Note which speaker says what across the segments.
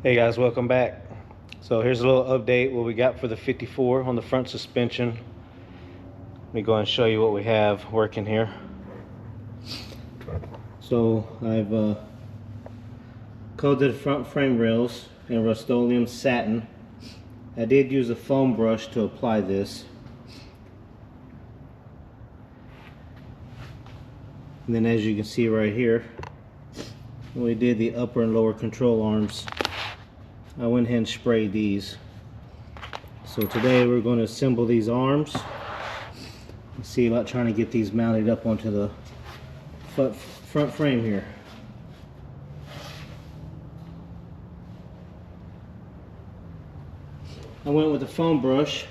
Speaker 1: Hey guys, welcome back. So here's a little update what we got for the 54 on the front suspension. Let me go and show you what we have working here. So I've coated the front frame rails in Rust-Oleum satin. I did use a foam brush to apply this. And then as you can see right here, when we did the upper and lower control arms, I went ahead and sprayed these. So today we're going to assemble these arms. See about trying to get these mounted up onto the front frame here. I went with a foam brush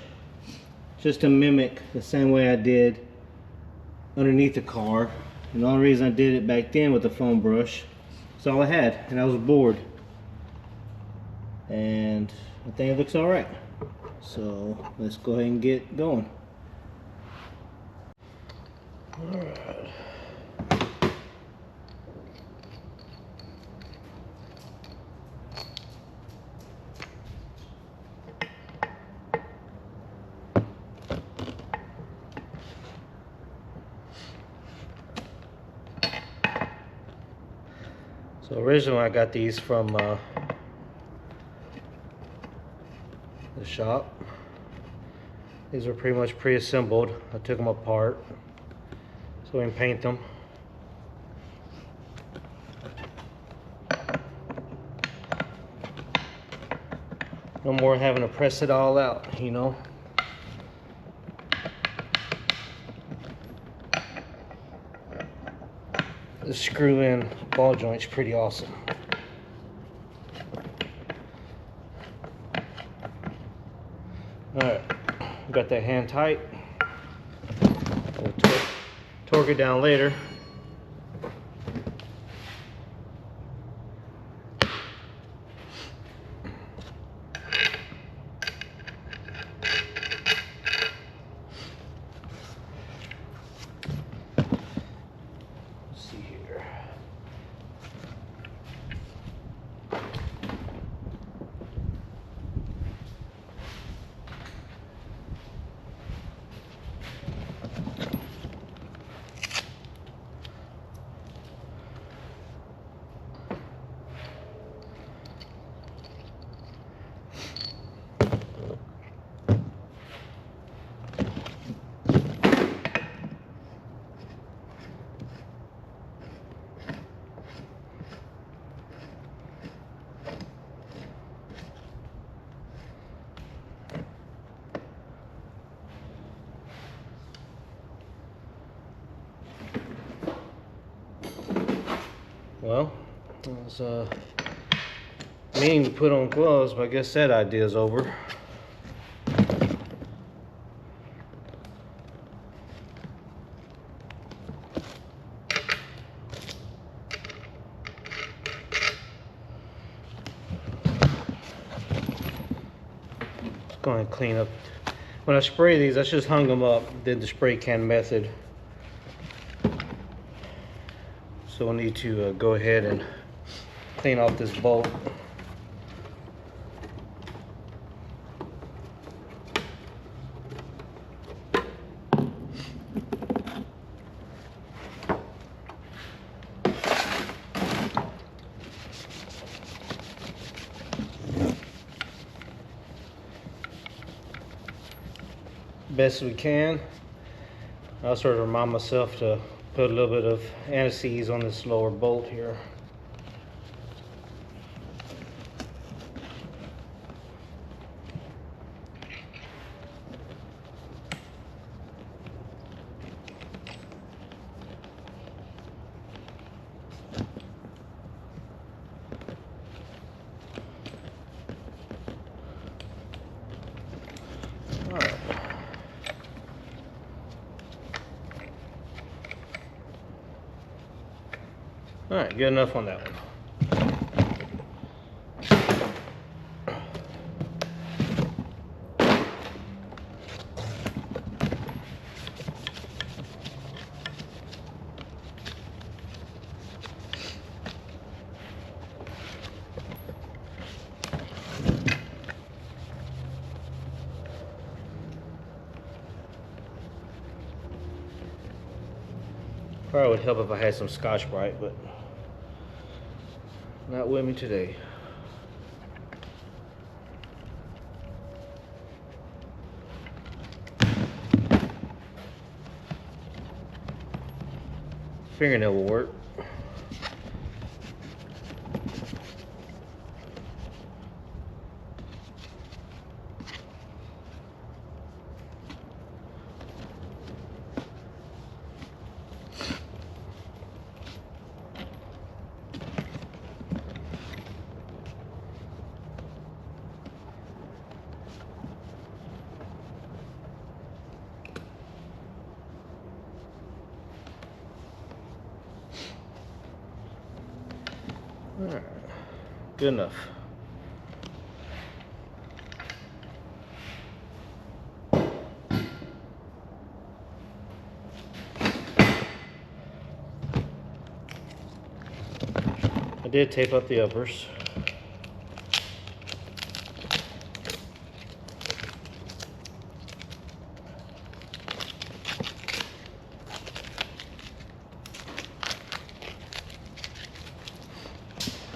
Speaker 1: just to mimic the same way I did underneath the car. And the only reason I did it back then with the foam brush, that's all I had, and I was bored. And I think it looks alright. So let's go ahead and get going. Alright. So originally I got these from the shop. These are pretty much pre-assembled. I took them apart so we can paint them. No more having to press it all out, you know. The screw-in ball joint's pretty awesome. Alright, got that hand tight. We'll torque it down later. Let's see here. Well, I was meaning to put on gloves, but I guess that idea's over. Just going to clean up. When I spray these, I just hung them up, did the spray can method. So we'll need to go ahead and clean off this bolt. Best we can. I'll sort of remind myself to put a little bit of anti-seize on this lower bolt here. All right. All right, good enough on that one. Probably would help if I had some Scotch-Brite, but not with me today. Fingernail will work. Alright, good enough. I did tape up the uppers.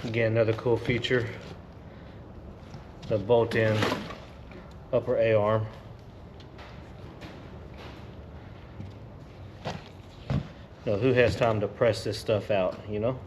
Speaker 1: Again, another cool feature, the bolt-in upper A-arm. Now, who has time to press this stuff out, you know?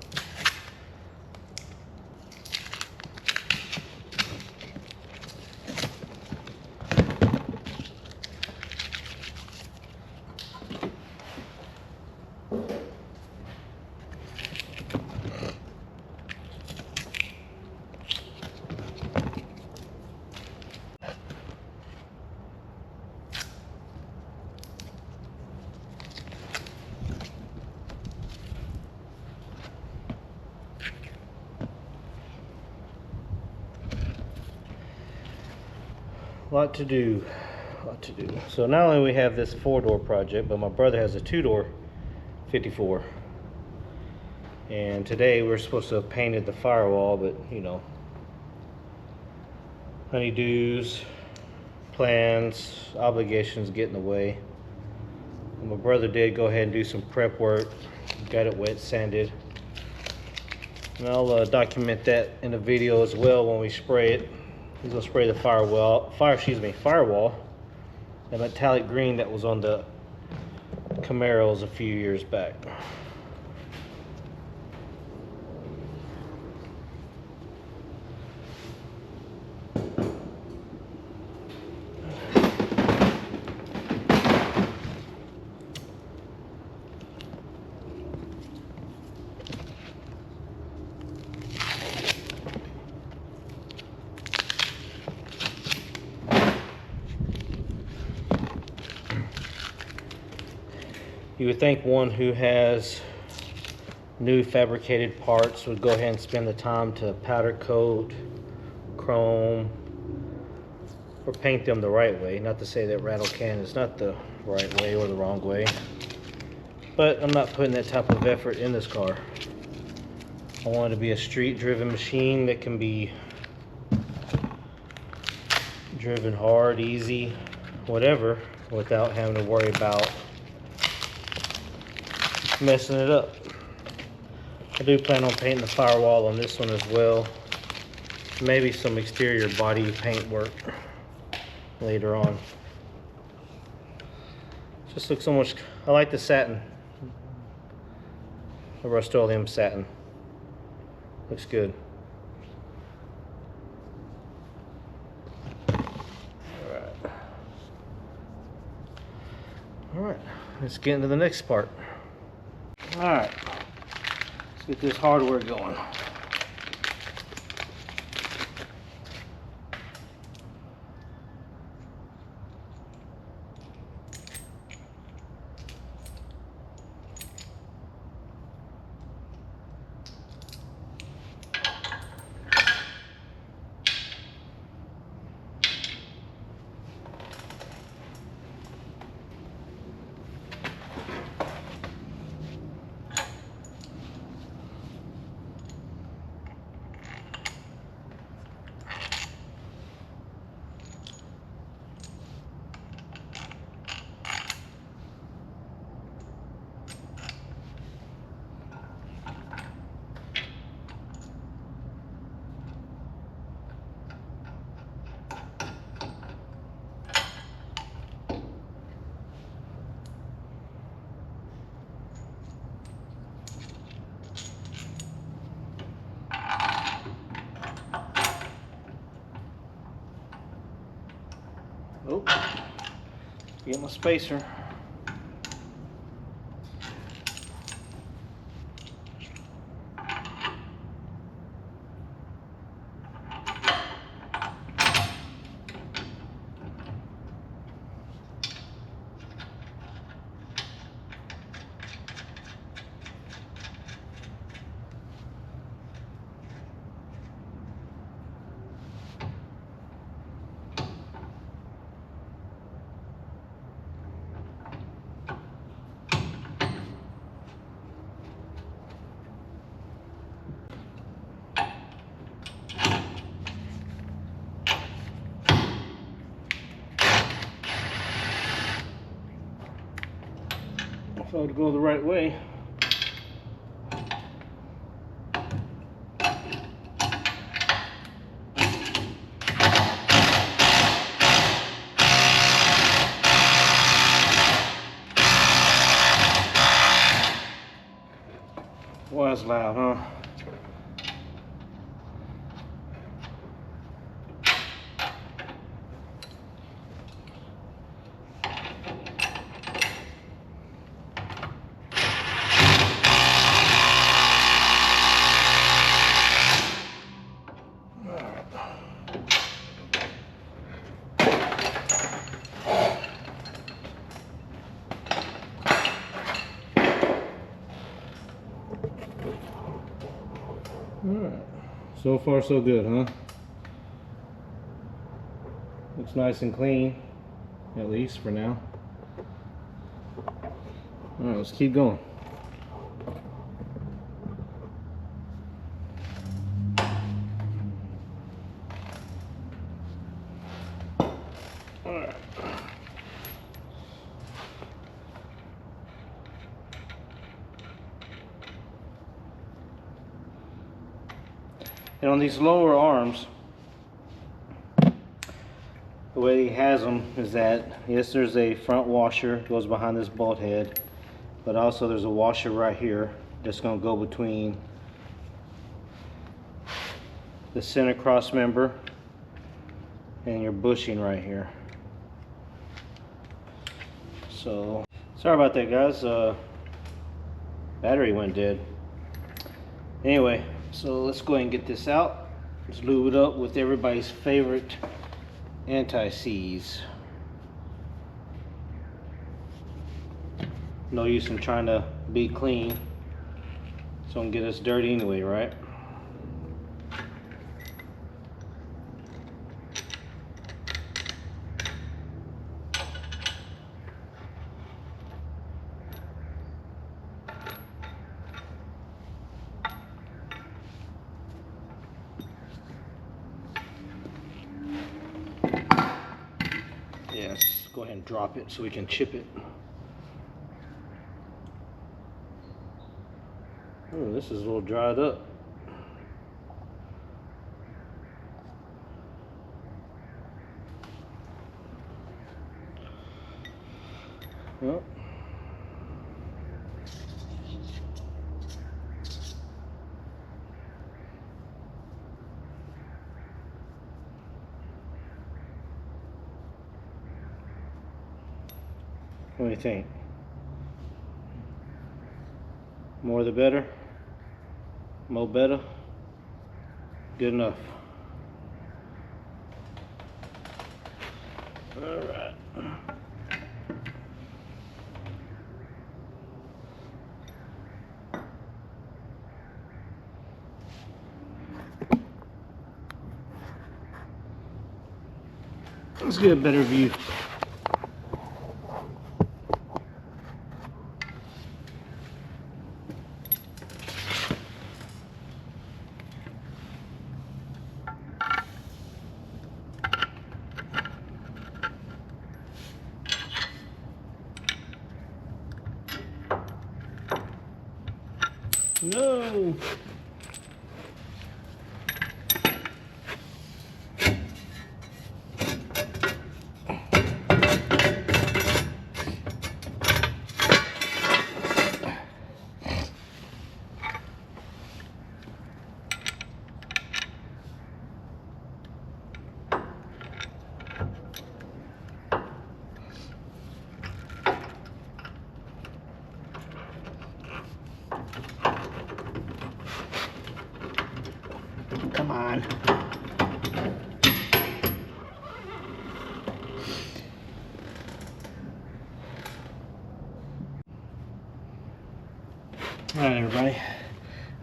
Speaker 1: Lot to do. So not only we have this 4-door project, but my brother has a 2-door 54. And today we're supposed to have painted the firewall, but you know, honeydews, plans, obligations get in the way. And my brother did go ahead and do some prep work, got it wet sanded. And I'll document that in a video as well when we spray it. He's gonna spray the firewall, that metallic green that was on the Camaros a few years back. You would think one who has new fabricated parts would go ahead and spend the time to powder coat, chrome, or paint them the right way. Not to say that rattle can is not the right way or the wrong way, but I'm not putting that type of effort in this car. I want it to be a street-driven machine that can be driven hard, easy, whatever, without having to worry about messing it up. I do plan on painting the firewall on this one as well. Maybe some exterior body paint work later on. Just looks so much. I like the satin, the Rust-Oleum satin. Looks good. All right, let's get into the next part. All right, let's get this hardware going. Get my spacer. If I would go the right way. Was loud, huh? Alright, so far so good, huh? Looks nice and clean, at least for now. Alright, let's keep going. Alright. And on these lower arms, the way he has them is that, yes, there's a front washer goes behind this bolt head, but also there's a washer right here that's going to go between the center cross member and your bushing right here. So, sorry about that, guys. Battery went dead. Anyway, so let's go ahead and get this out. Let's lube it up with everybody's favorite anti-seize. No use in trying to be clean. It's gonna get us dirty anyway, right? Yes, go ahead and drop it so we can chip it. Oh, this is a little dried up. Well, what do you think? More the better? More better? Good enough. Alright. Let's get a better view. No. Come on. Alright everybody,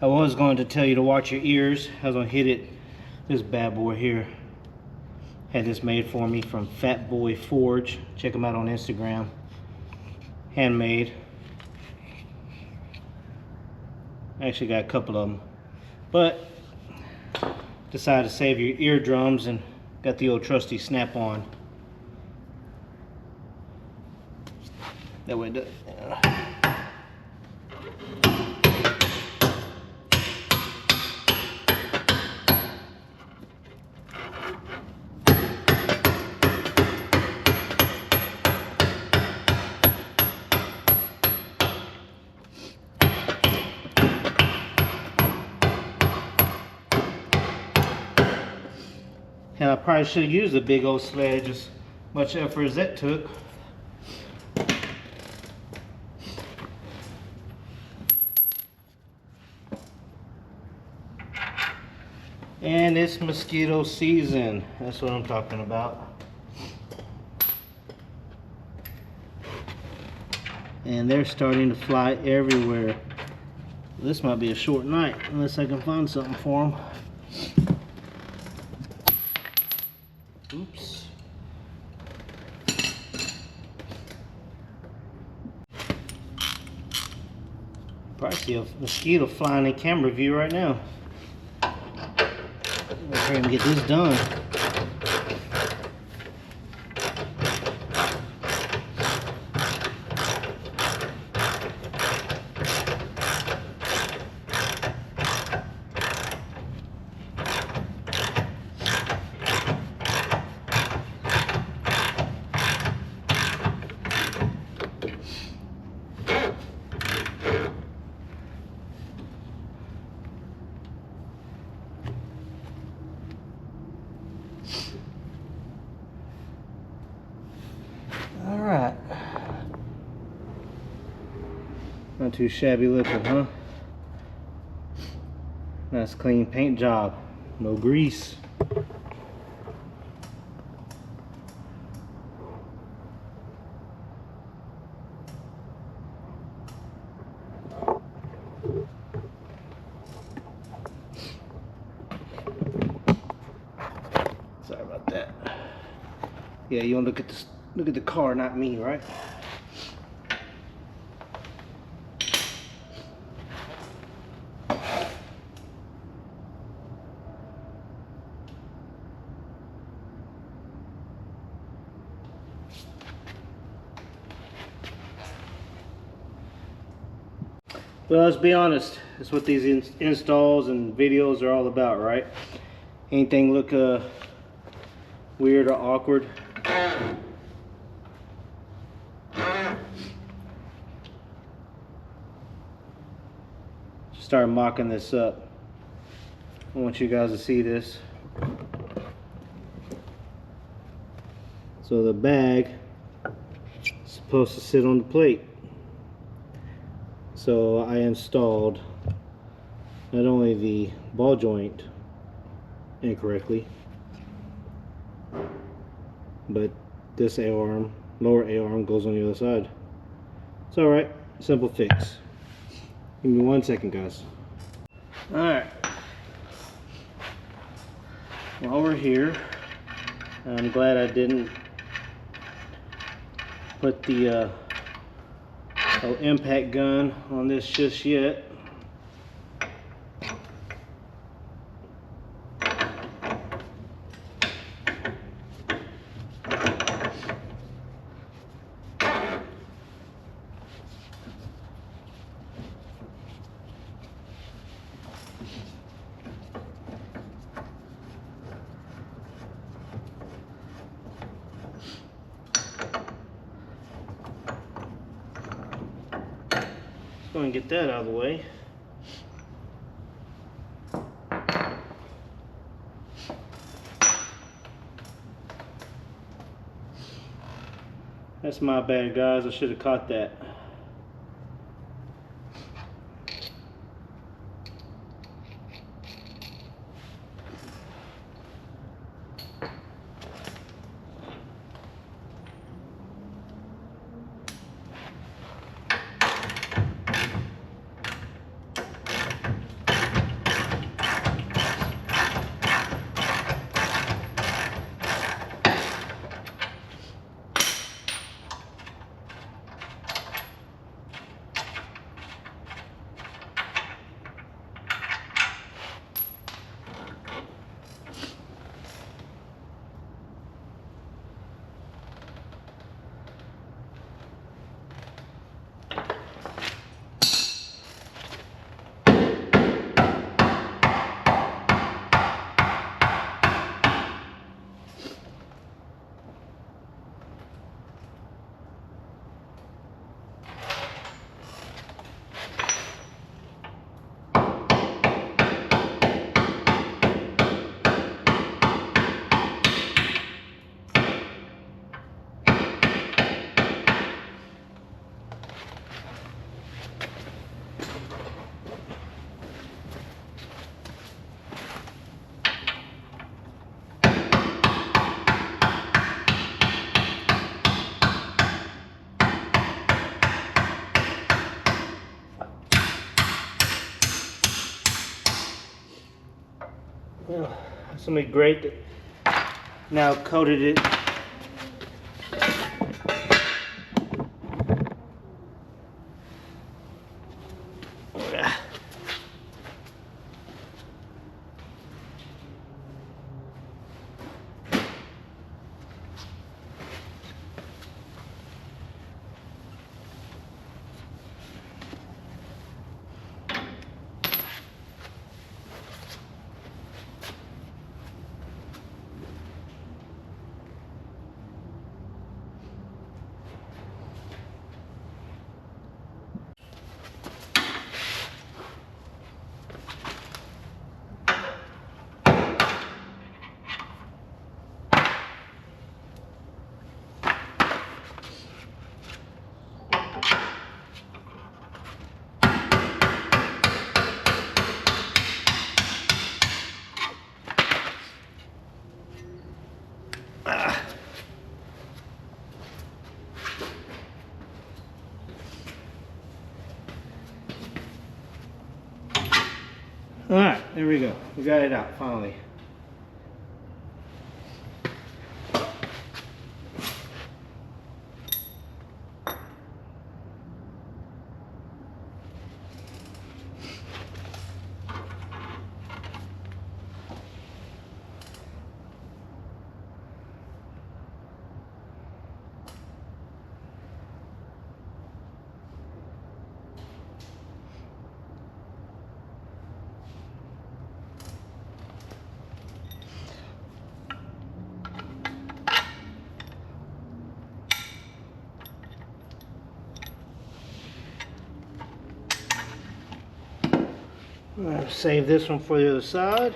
Speaker 1: I was going to tell you to watch your ears. I was going to hit it, this bad boy here. Had this made for me from Fat Boy Forge. Check them out on Instagram. Handmade. I actually got a couple of them. But decided to save your eardrums and got the old trusty snap-on. That way it does. And I probably should have used a big old sledge, as much effort as that took. And it's mosquito season. That's what I'm talking about. And they're starting to fly everywhere. This might be a short night unless I can find something for them. Oops. Probably see a mosquito flying in camera view right now. Let's hurry and get this done. Alright. Not too shabby looking, huh? Nice clean paint job. No grease. Sorry about that. Yeah, you want to look at the car, not me, right? Well, let's be honest. That's what these installs and videos are all about, right? Anything look weird or awkward? Start mocking this up. I want you guys to see this. So the bag is supposed to sit on the plate. So I installed not only the ball joint incorrectly, but this A-arm, lower A-arm goes on the other side. It's alright, simple fix. Give me 1 second, guys. Alright. While we're here, I'm glad I didn't put the impact gun on this just yet. Go and get that out of the way. That's my bad, guys. I should have caught that. Well, somebody great that now coated it. Alright, there we go. We got it out finally. I'll save this one for the other side.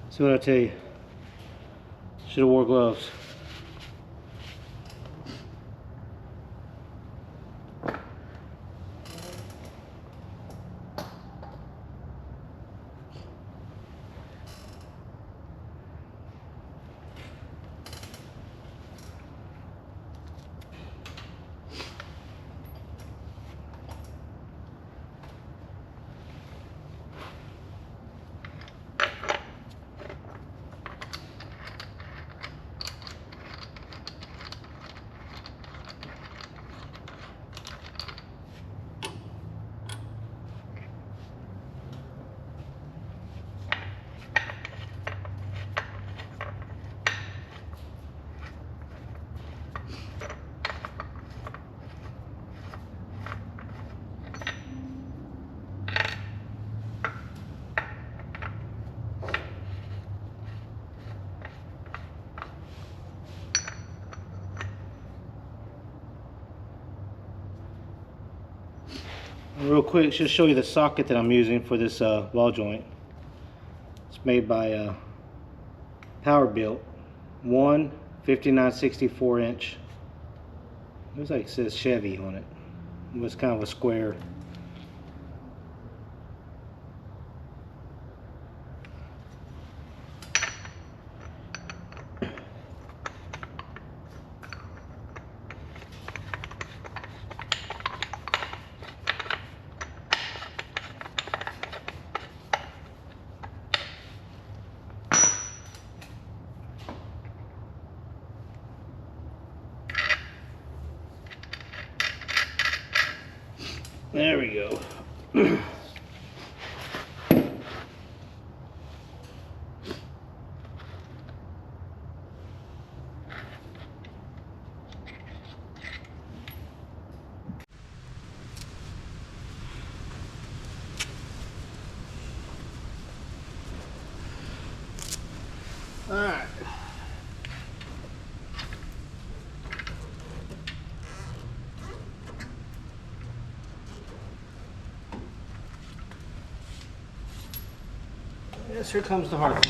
Speaker 1: See what I tell you? Should have wore gloves. Real quick, just show you the socket that I'm using for this ball joint. It's made by Power Built. One 59/64 inch. Looks like it says Chevy on it. It was kind of a square. There we go. All right. Yes, here comes the hard one.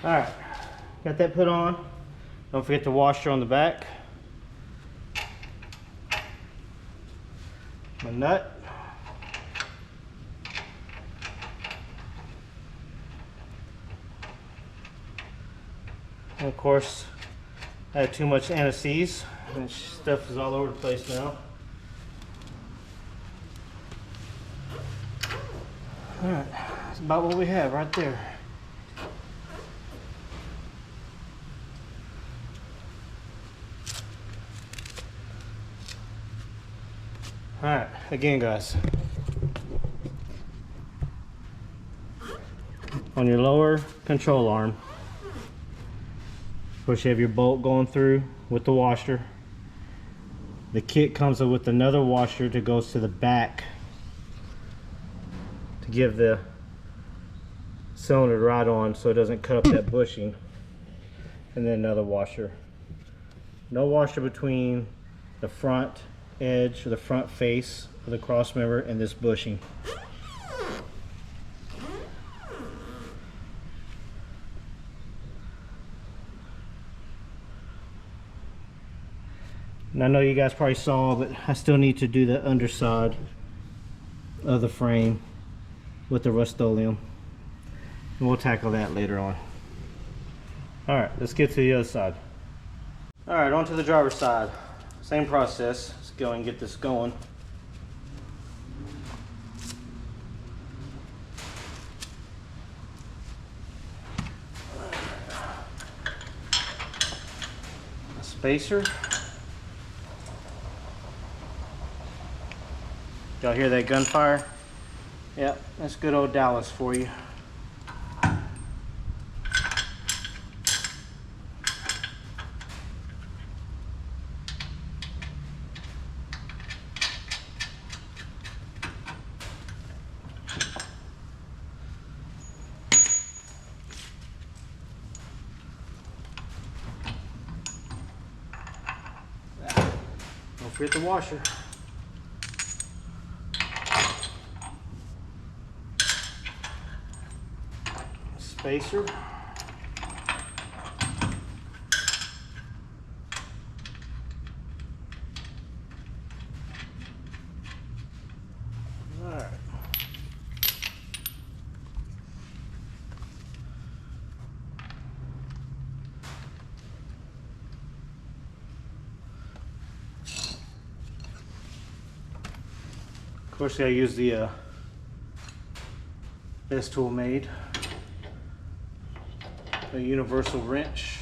Speaker 1: Alright, got that put on. Don't forget the washer on the back. My nut. And of course, I had too much anti-seize and stuff is all over the place now. Alright, that's about what we have right there. Alright, again guys, on your lower control arm, of course you have your bolt going through with the washer. The kit comes with another washer that goes to the back to give the cylinder right on so it doesn't cut up that bushing, and then another washer. No washer between the front edge or the front face of the cross member and this bushing. And I know you guys probably saw, but I still need to do the underside of the frame with the Rust-Oleum, and we'll tackle that later on. Alright, let's get to the other side. Alright, on to the driver's side. Same process. Let's go and get this going. A spacer. Y'all hear that gunfire? Yep, that's good old Dallas for you. Don't forget the washer. Spacer. Alright. Of course, I use the best tool made. A universal wrench.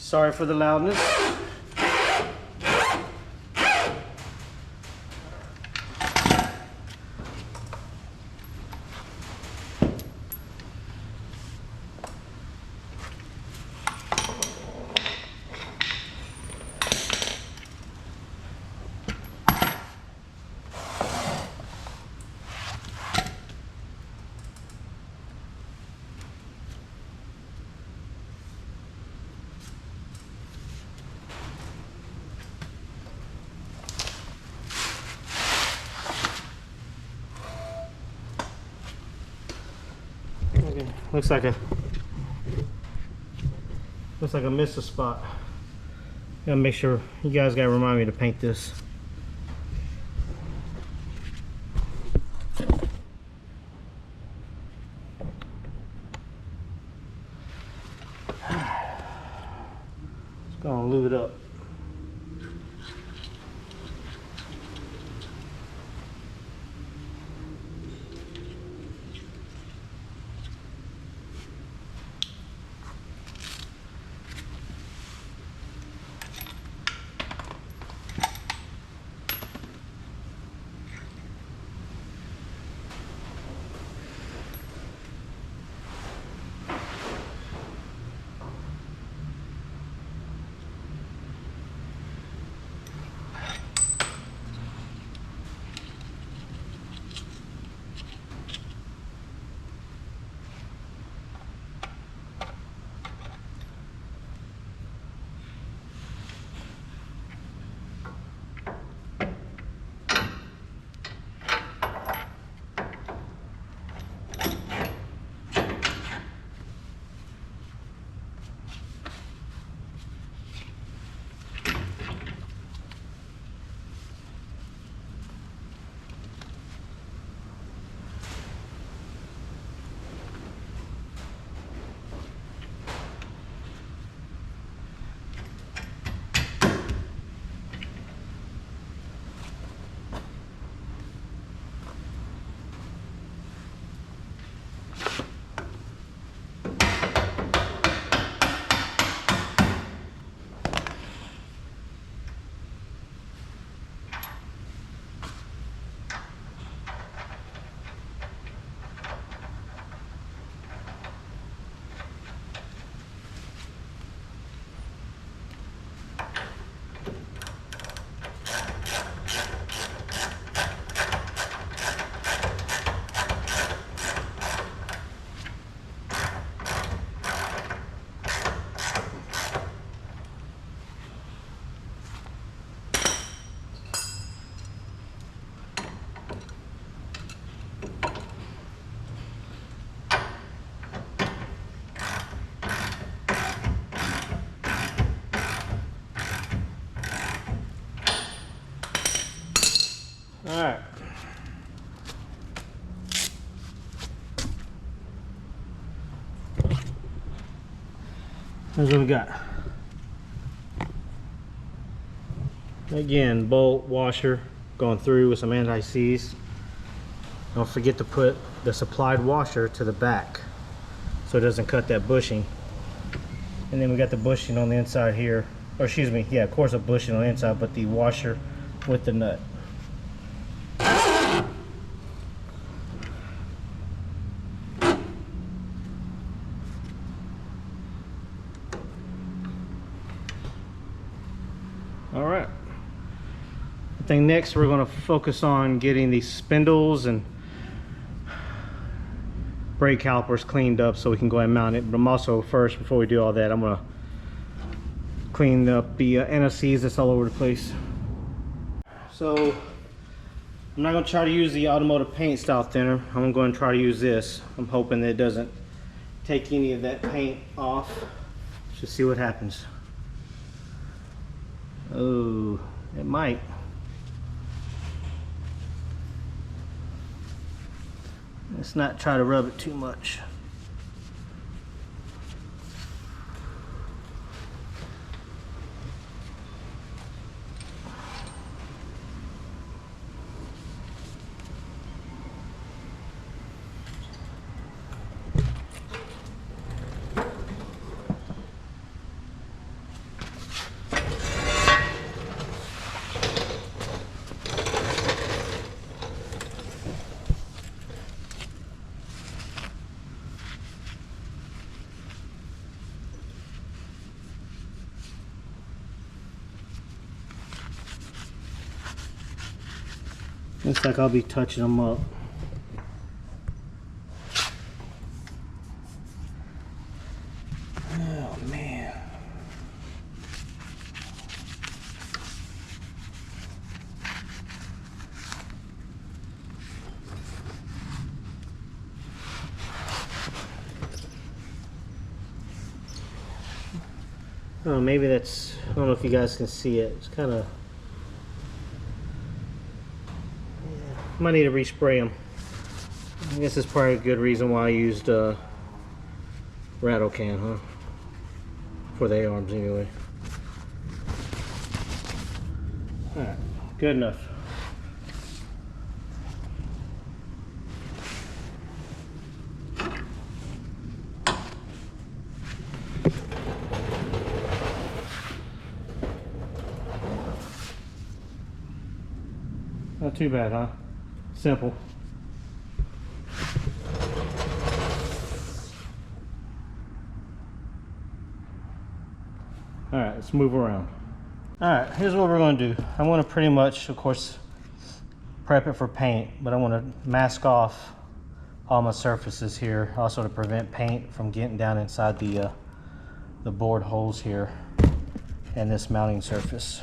Speaker 1: Sorry for the loudness. Looks like I missed a spot. Gotta make sure, you guys gotta remind me to paint this. Just gonna lube it up. Here's what we got. Again, bolt washer going through with some anti-seize. Don't forget to put the supplied washer to the back so it doesn't cut that bushing. And then we got the bushing on the inside here, or excuse me, yeah, of course a bushing on the inside, but the washer with the nut. All right. I think next we're going to focus on getting these spindles and brake calipers cleaned up so we can go ahead and mount it. But I'm also, first, before we do all that, I'm going to clean up the NFCs that's all over the place. So I'm not going to try to use the automotive paint style thinner. I'm going to try to use this. I'm hoping that it doesn't take any of that paint off. Just see what happens. Oh, it might. Let's not try to rub it too much. Looks like I'll be touching them up. Oh man. Oh, maybe that's, I don't know if you guys can see it. It's kind of, might need to respray them. I guess it's probably a good reason why I used rattle can, huh? For the A-arms anyway. Alright, good enough. Not too bad, huh? Simple. All right, let's move around. All right, here's what we're going to do. I want to pretty much, of course, prep it for paint, but I want to mask off all my surfaces here, also to prevent paint from getting down inside the board holes here and this mounting surface.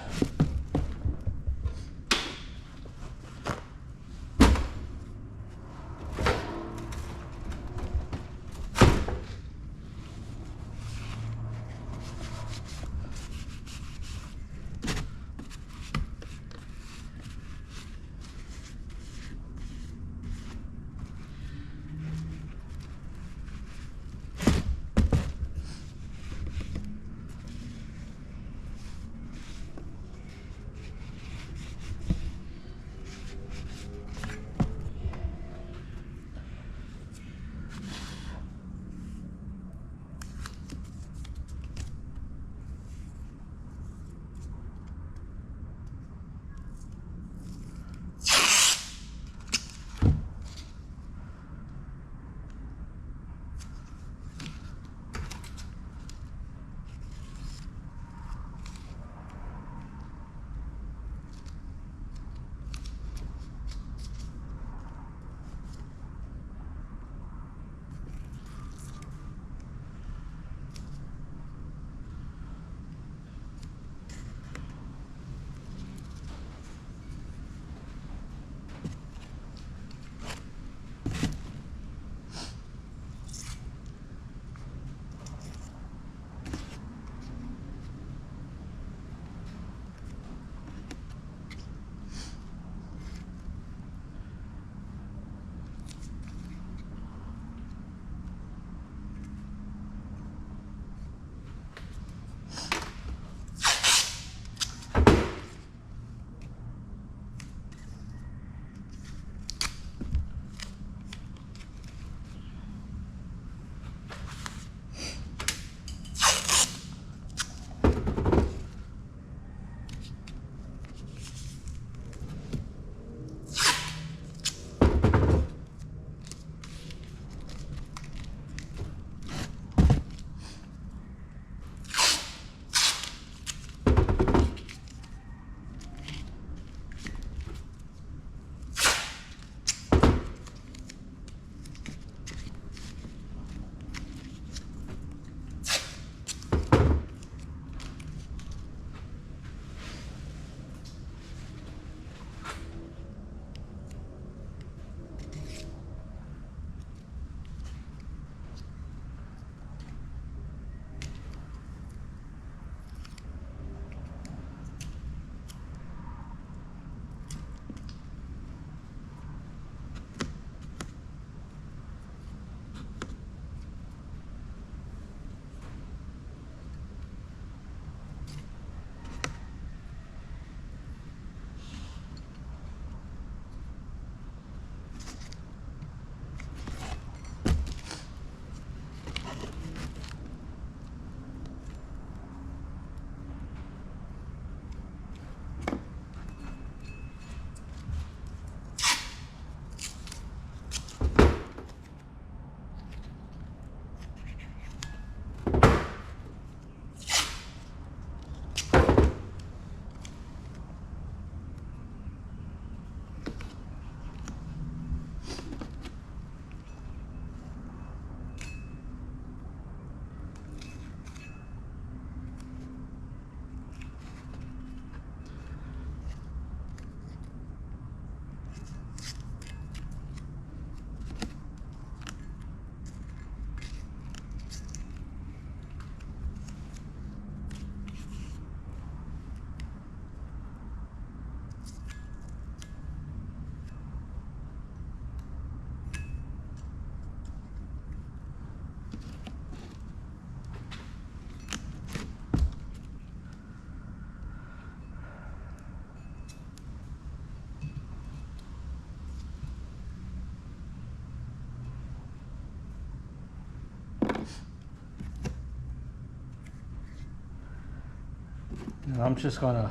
Speaker 1: And I'm just gonna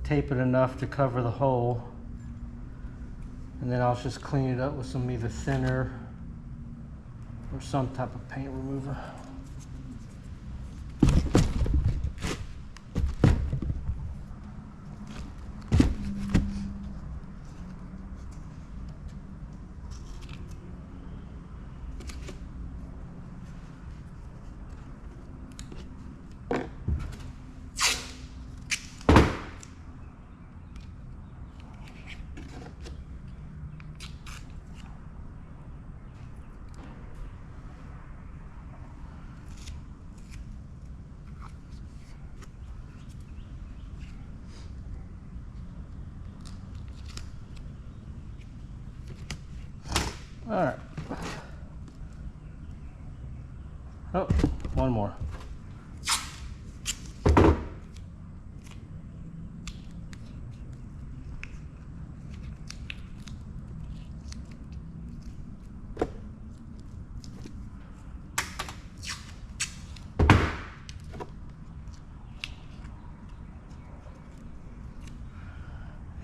Speaker 1: tape it enough to cover the hole, and then I'll just clean it up with some either thinner or some type of paint remover. All right. Oh, one more.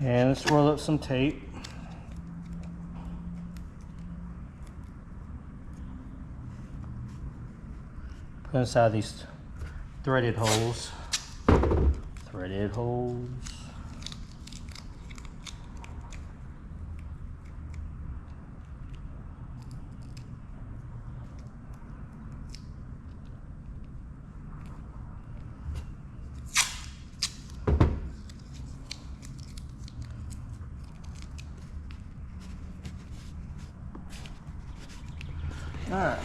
Speaker 1: And let's roll up some tape. Put inside these threaded holes. Threaded holes. All right.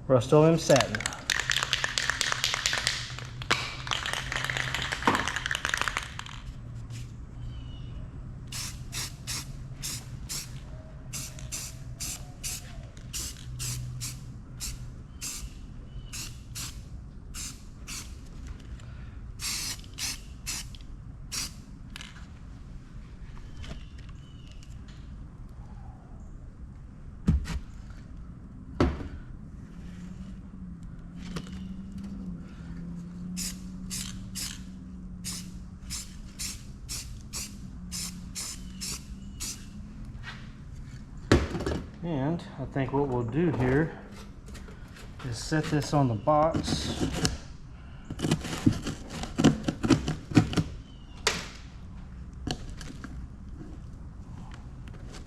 Speaker 1: Rust-Oleum satin. And I think what we'll do here is set this on the box.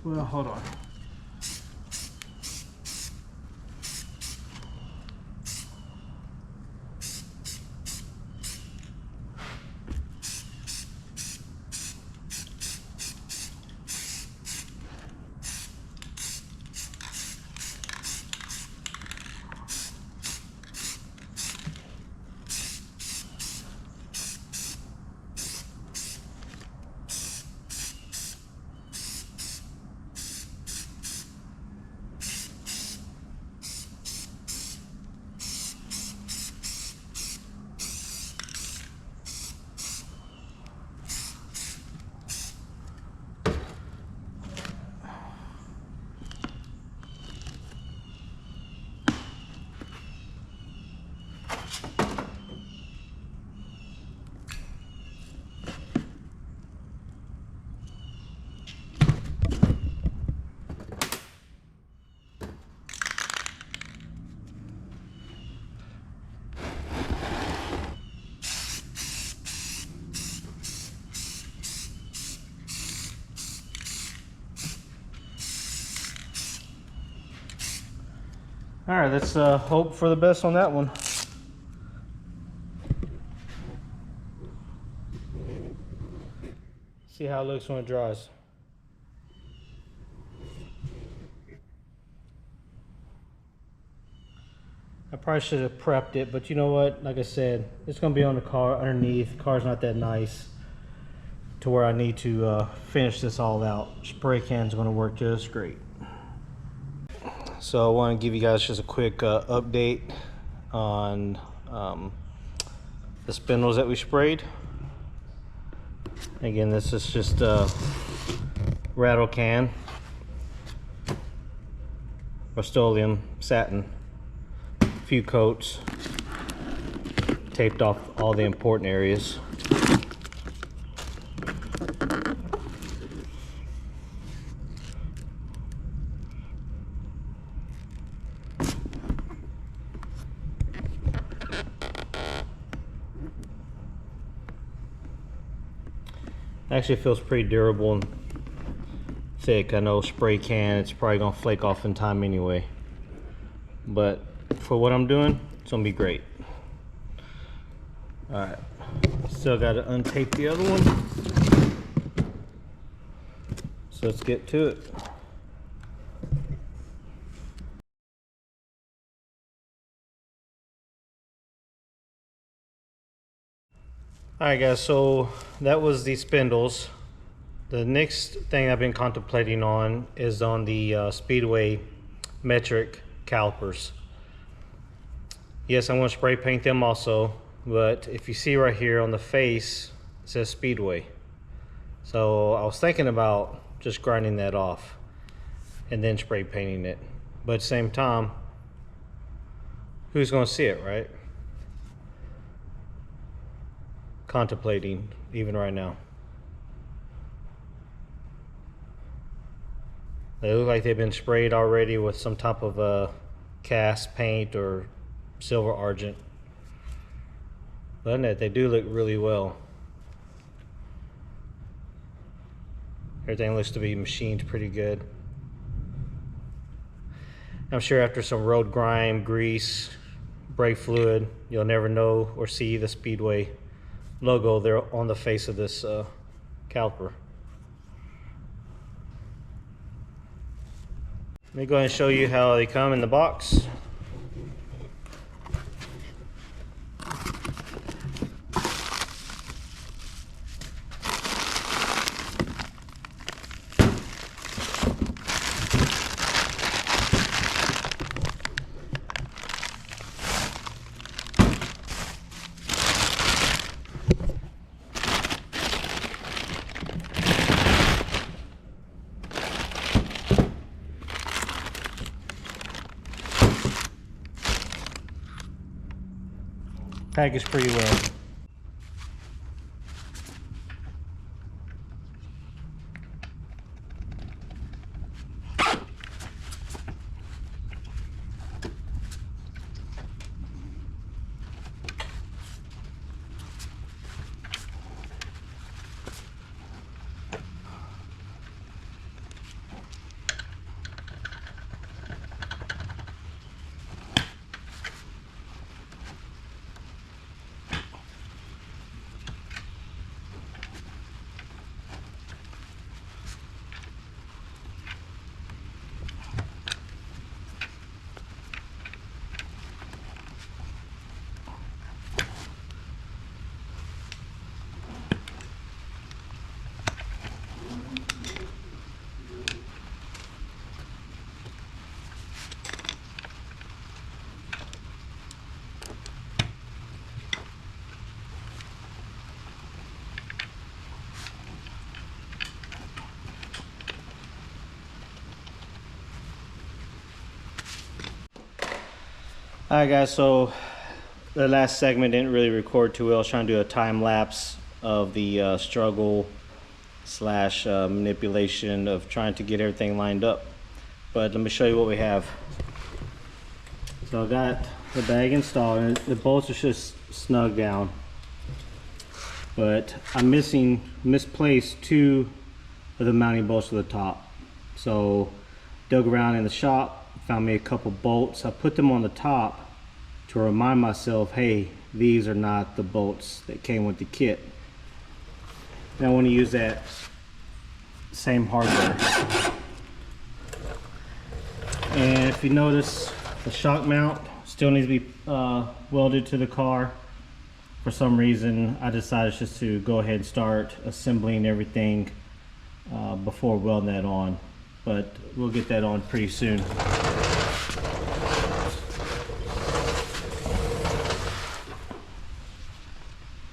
Speaker 1: Well, hold on. All right, let's hope for the best on that one. See how it looks when it dries. I probably should have prepped it, but you know what? Like I said, it's gonna be on the car underneath. The car's not that nice. to where I need to finish this all out. Spray can is going to work just great. So I want to give you guys just a quick update on the spindles that we sprayed. Again, this is just a rattle can, Rust-Oleum satin, a few coats, taped off all the important areas. Actually feels pretty durable and thick. I know spray can, it's probably gonna flake off in time anyway, but for what I'm doing, it's gonna be great. All right, still got to untape the other one, so let's get to it. Alright guys, so that was the spindles. The next thing I've been contemplating on is on the Speedway metric calipers. Yes, I'm going to spray paint them also, but if you see right here on the face, it says Speedway. So I was thinking about just grinding that off and then spray painting it. But at the same time, who's going to see it, right? Contemplating even right now. They look like they've been sprayed already with some type of cast paint or silver argent. But they do look really well. Everything looks to be machined pretty good. I'm sure after some road grime, grease, brake fluid, you'll never know or see the Speedway logo there on the face of this caliper. Let me go ahead and show you how they come in the box. Packaged pretty well. Alright guys, so the last segment didn't really record too well. I was trying to do a time lapse of the struggle slash manipulation of trying to get everything lined up. But let me show you what we have. So I got the bag installed and the bolts are just snug down. But I'm misplaced two of the mounting bolts to the top. So dug around in the shop, found me a couple bolts. I put them on the top to remind myself, hey, these are not the bolts that came with the kit. Now I want to use that same hardware. And if you notice, the shock mount still needs to be welded to the car. for some reason I decided just to go ahead and start assembling everything before welding that on, but we'll get that on pretty soon.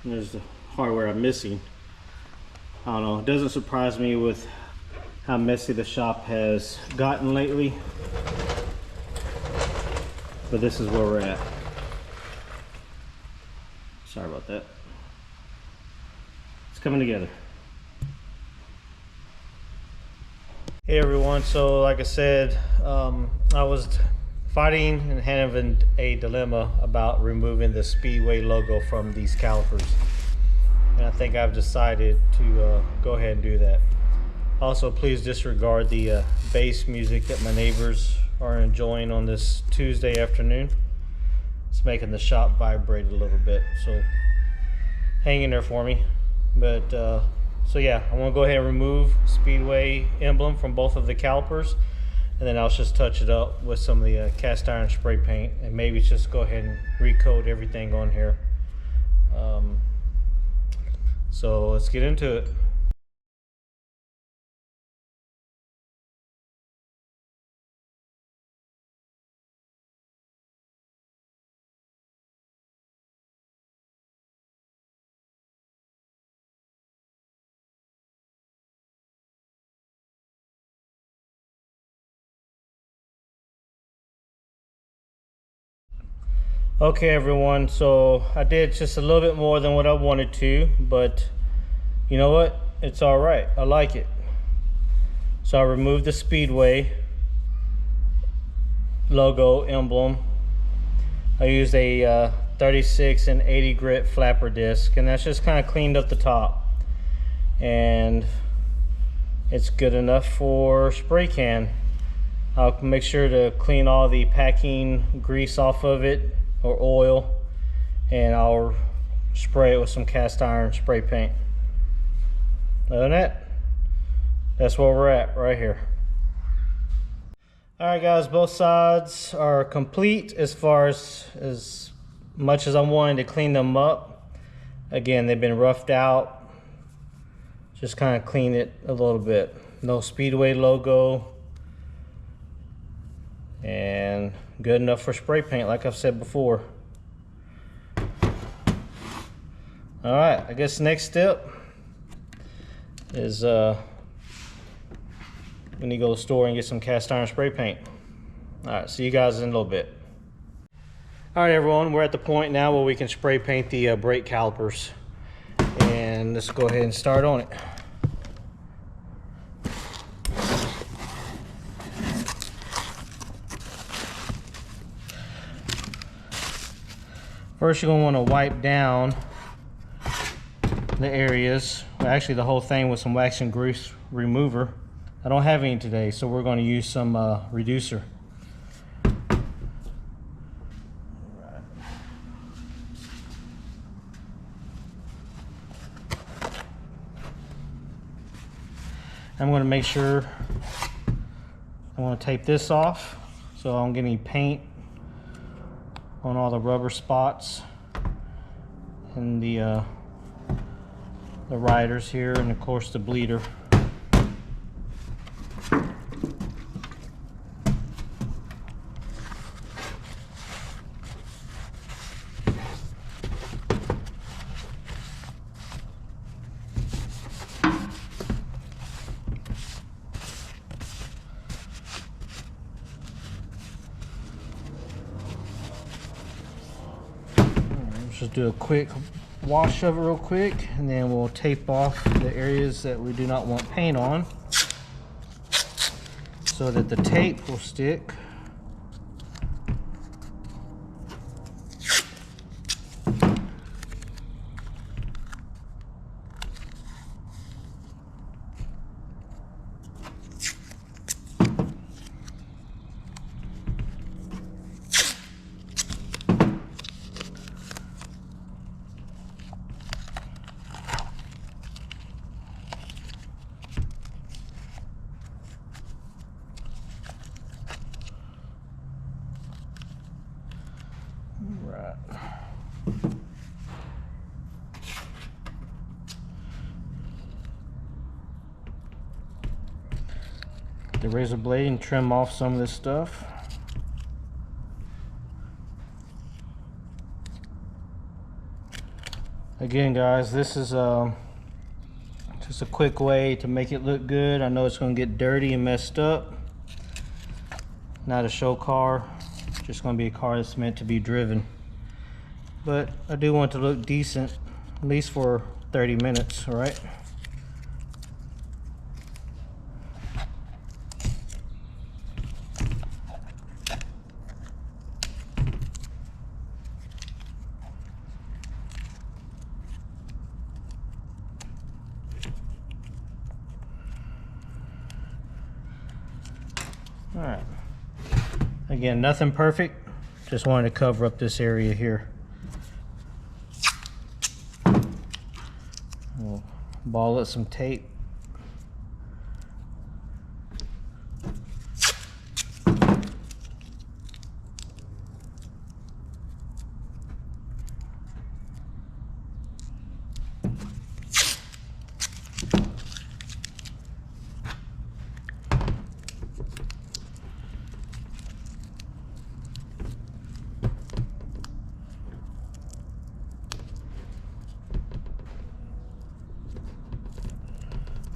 Speaker 1: There's the hardware I'm missing. I don't know, it doesn't surprise me with how messy the shop has gotten lately, but this is where we're at. Sorry about that. It's coming together. Hey everyone, so like I said, I was fighting and having a dilemma about removing the Speedway logo from these calipers, and I think I've decided to go ahead and do that. Also, please disregard the bass music that my neighbors are enjoying on this Tuesday afternoon. It's making the shop vibrate a little bit, so hang in there for me. But so yeah, I'm gonna go ahead and remove Speedway emblem from both of the calipers, and then I'll just touch it up with some of the cast iron spray paint, and maybe just go ahead and recoat everything on here. So let's get into it. Okay everyone, so I did just a little bit more than what I wanted to, but you know what? It's all right. I like it. So I removed the Speedway logo emblem. I used a 36 and 80 grit flapper disc, and that's just kind of cleaned up the top. And it's good enough for spray can. I'll make sure to clean all the packing grease off of it, or oil, and I'll spray it with some cast iron spray paint. Other than that, that's where we're at right here. All right guys, both sides are complete as far as much as I'm wanting to clean them up. Again, they've been roughed out. Just kind of clean it a little bit. No Speedway logo, and good enough for spray paint, like I've said before. All right, I guess the next step is we need to go to the store and get some cast iron spray paint. All right, see you guys in a little bit. All right everyone, we're at the point now where we can spray paint the brake calipers, and let's go ahead and start on it. First, you're going to want to wipe down the areas, well, actually the whole thing, with some wax and grease remover. I don't have any today, so we're going to use some reducer. I'm going to make sure I want to tape this off so I don't get any paint on all the rubber spots and the riders here, and of course the bleeder. Just do a quick wash of it real quick, and then we'll tape off the areas that we do not want paint on so that the tape will stick. Right. the razor blade and trim off some of this stuff. Again guys, this is just a quick way to make it look good. I know it's going to get dirty and messed up. Not a show car, just going to be a car that's meant to be driven. But I do want it to look decent, at least for 30 minutes, all right? All right. Again, nothing perfect. Just wanted to cover up this area here. We'll ball it some tape.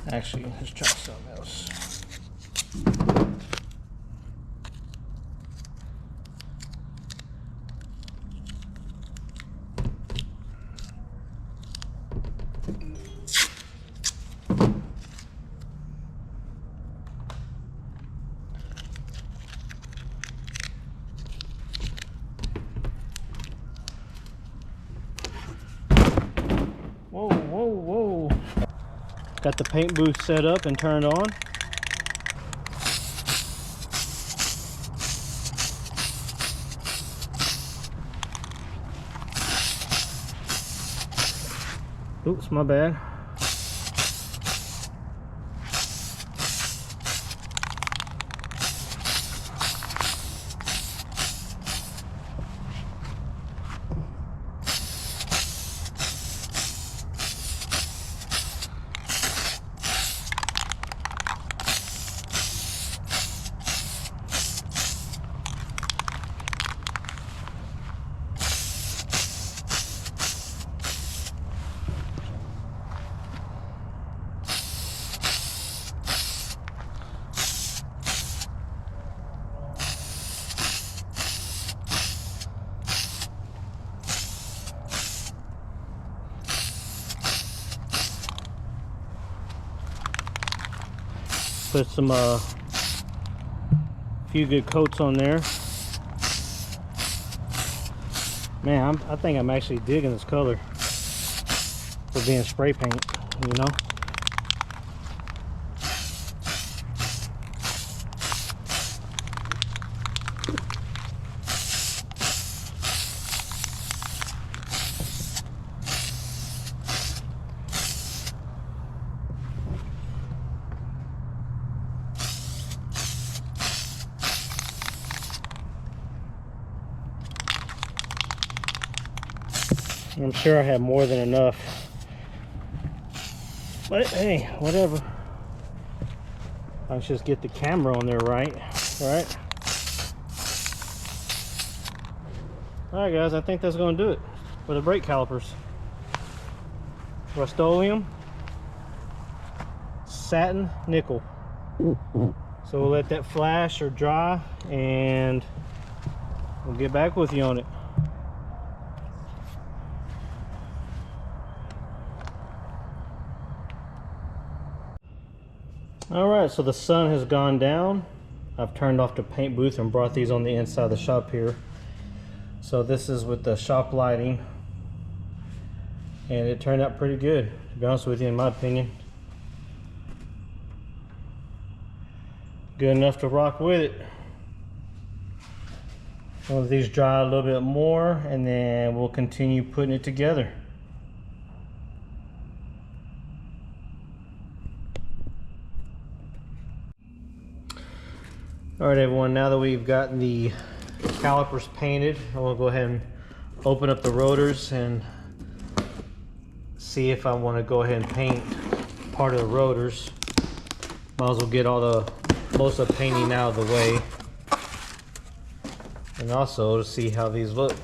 Speaker 1: Actually, let's try something else. Whoa, whoa, whoa. Got the paint booth set up and turned on. Oops, my bad. Put some few good coats on there. Man, I think I'm actually digging this color for being spray paint, you know. I'm sure I have more than enough, but hey, whatever. Let's just get the camera on there right. Alright guys, I think that's going to do it for the brake calipers. Rust-Oleum, satin nickel. So we'll let that flash or dry and we'll get back with you on it. Alright, so the sun has gone down. I've turned off the paint booth and brought these on the inside of the shop here. So this is with the shop lighting. And it turned out pretty good, to be honest with you, in my opinion. Good enough to rock with it. We'll let these dry a little bit more and then we'll continue putting it together. Alright everyone, now that we've gotten the calipers painted, I will go ahead and open up the rotors and see if I want to go ahead and paint part of the rotors. Might as well get all the most of the painting out of the way, and also to see how these look.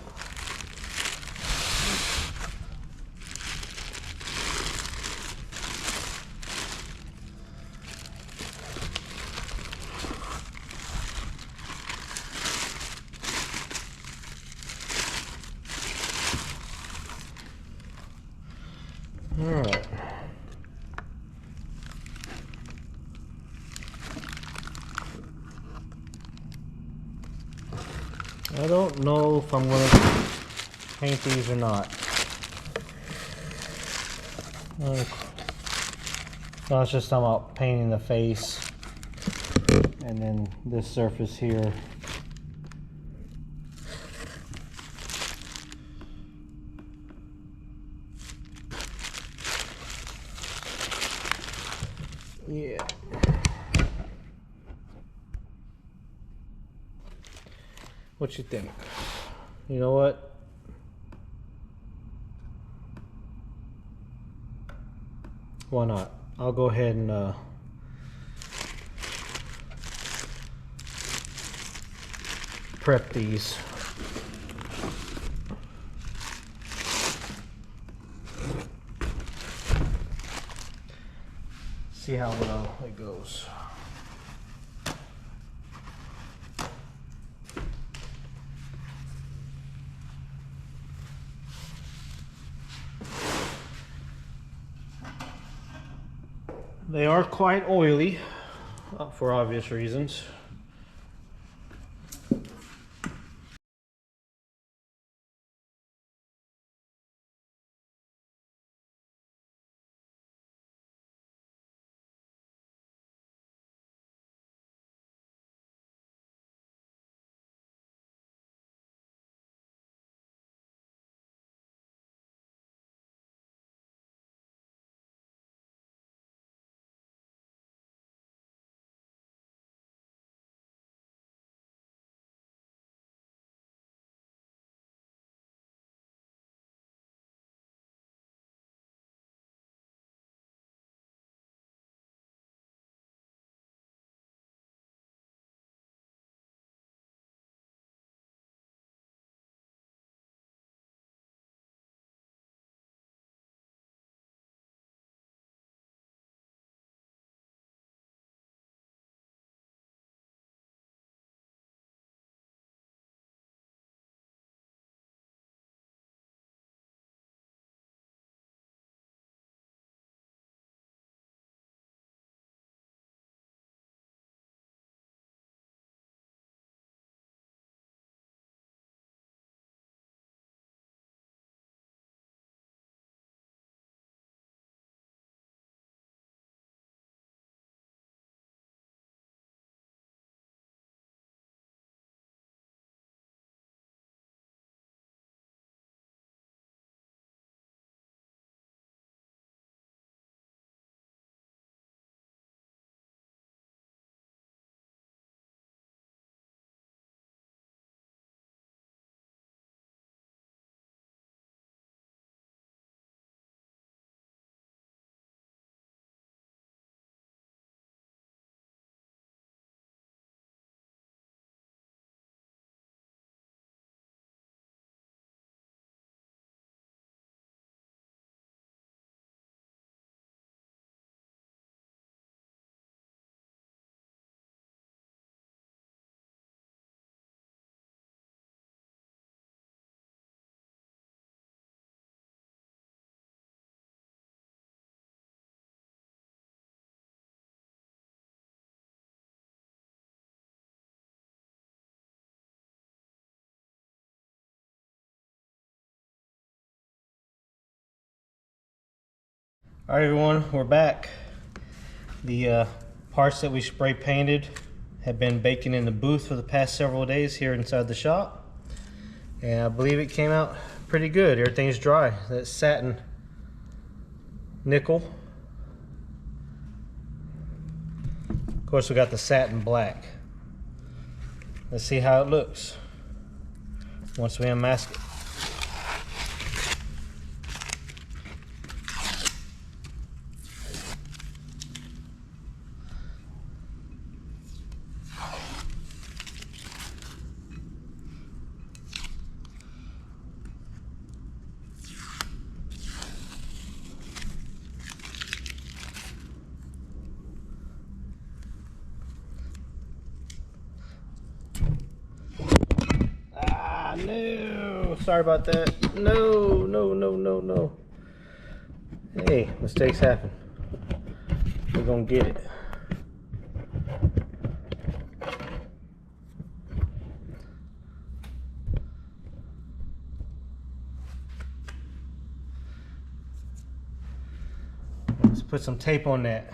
Speaker 1: Alright. I don't know if I'm going to paint these or not. I was just talking about painting the face and then this surface here. Yeah. What you think? You know what? Why not? I'll go ahead and prep these. See how well it goes. They are quite oily, for obvious reasons. All right, everyone, we're back. The parts that we spray painted have been baking in the booth for the past several days here inside the shop, and I believe it came out pretty good. Everything's dry. That satin nickel. Of course, we got the satin black. Let's see how it looks once we unmask it. No, sorry about that. No, no, no, no, no. Hey, mistakes happen. We're gonna get it. Let's put some tape on that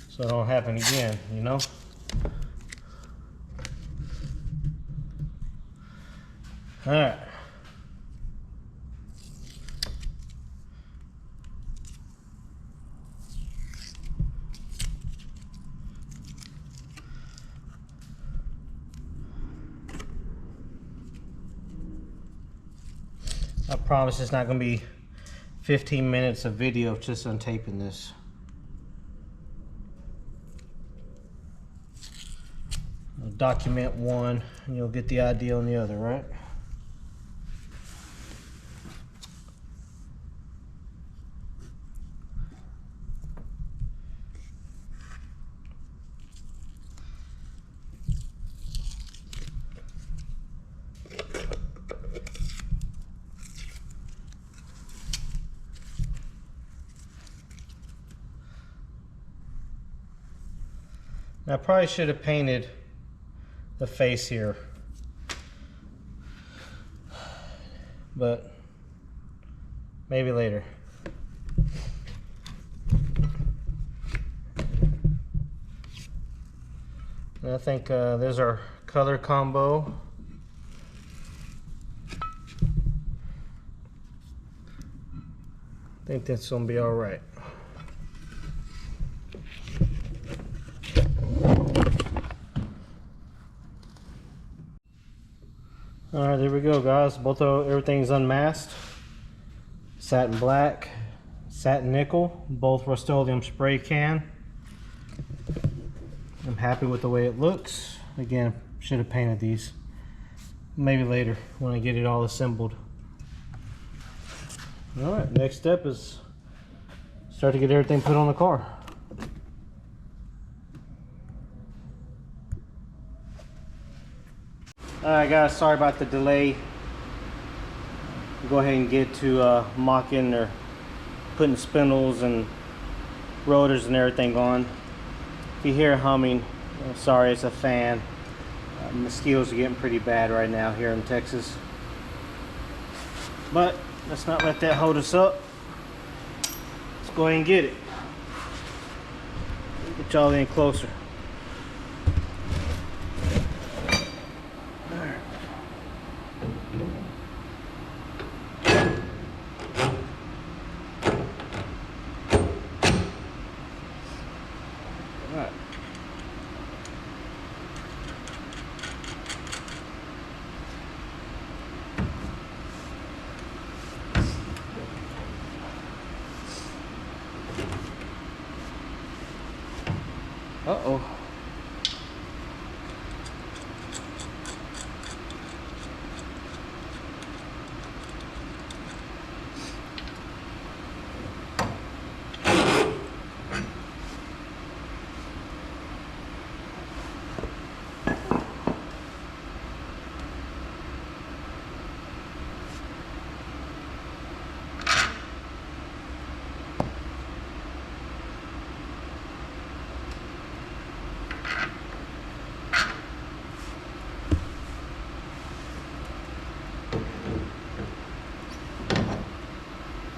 Speaker 1: so it don't happen again, you know? All right. I promise it's not going to be 15 minutes of video just untaping this. I'll document one and you'll get the idea on the other, right? I probably should have painted the face here, but maybe later. And I think there's our color combo. I think that's gonna be all right. All right, there we go, guys. Everything's unmasked. Satin black, satin nickel, both Rust-Oleum spray can. I'm happy with the way it looks. Again, should have painted these. Maybe later when I get it all assembled. All right, next step is start to get everything put on the car. Alright guys, sorry about the delay. Go ahead and get to mocking or putting spindles and rotors and everything on. If you hear humming, sorry, it's a fan. Mosquitoes are getting pretty bad right now here in Texas. But let's not let that hold us up. Let's go ahead and get it. Get y'all in closer. Uh-oh.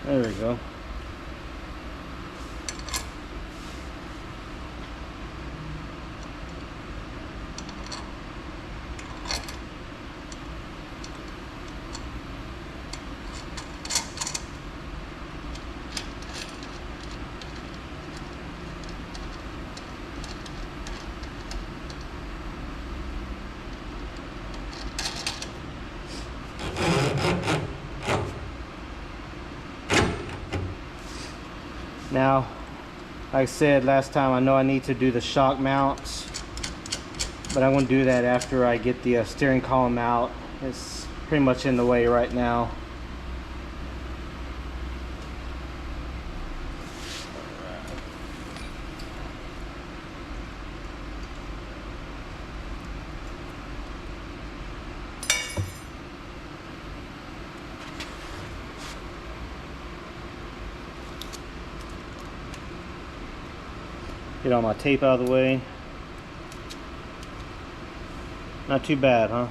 Speaker 1: There we go. Now, like I said last time, I know I need to do the shock mounts, but I'm going to do that after I get the steering column out. It's pretty much in the way right now. Get all my tape out of the way. Not too bad, huh?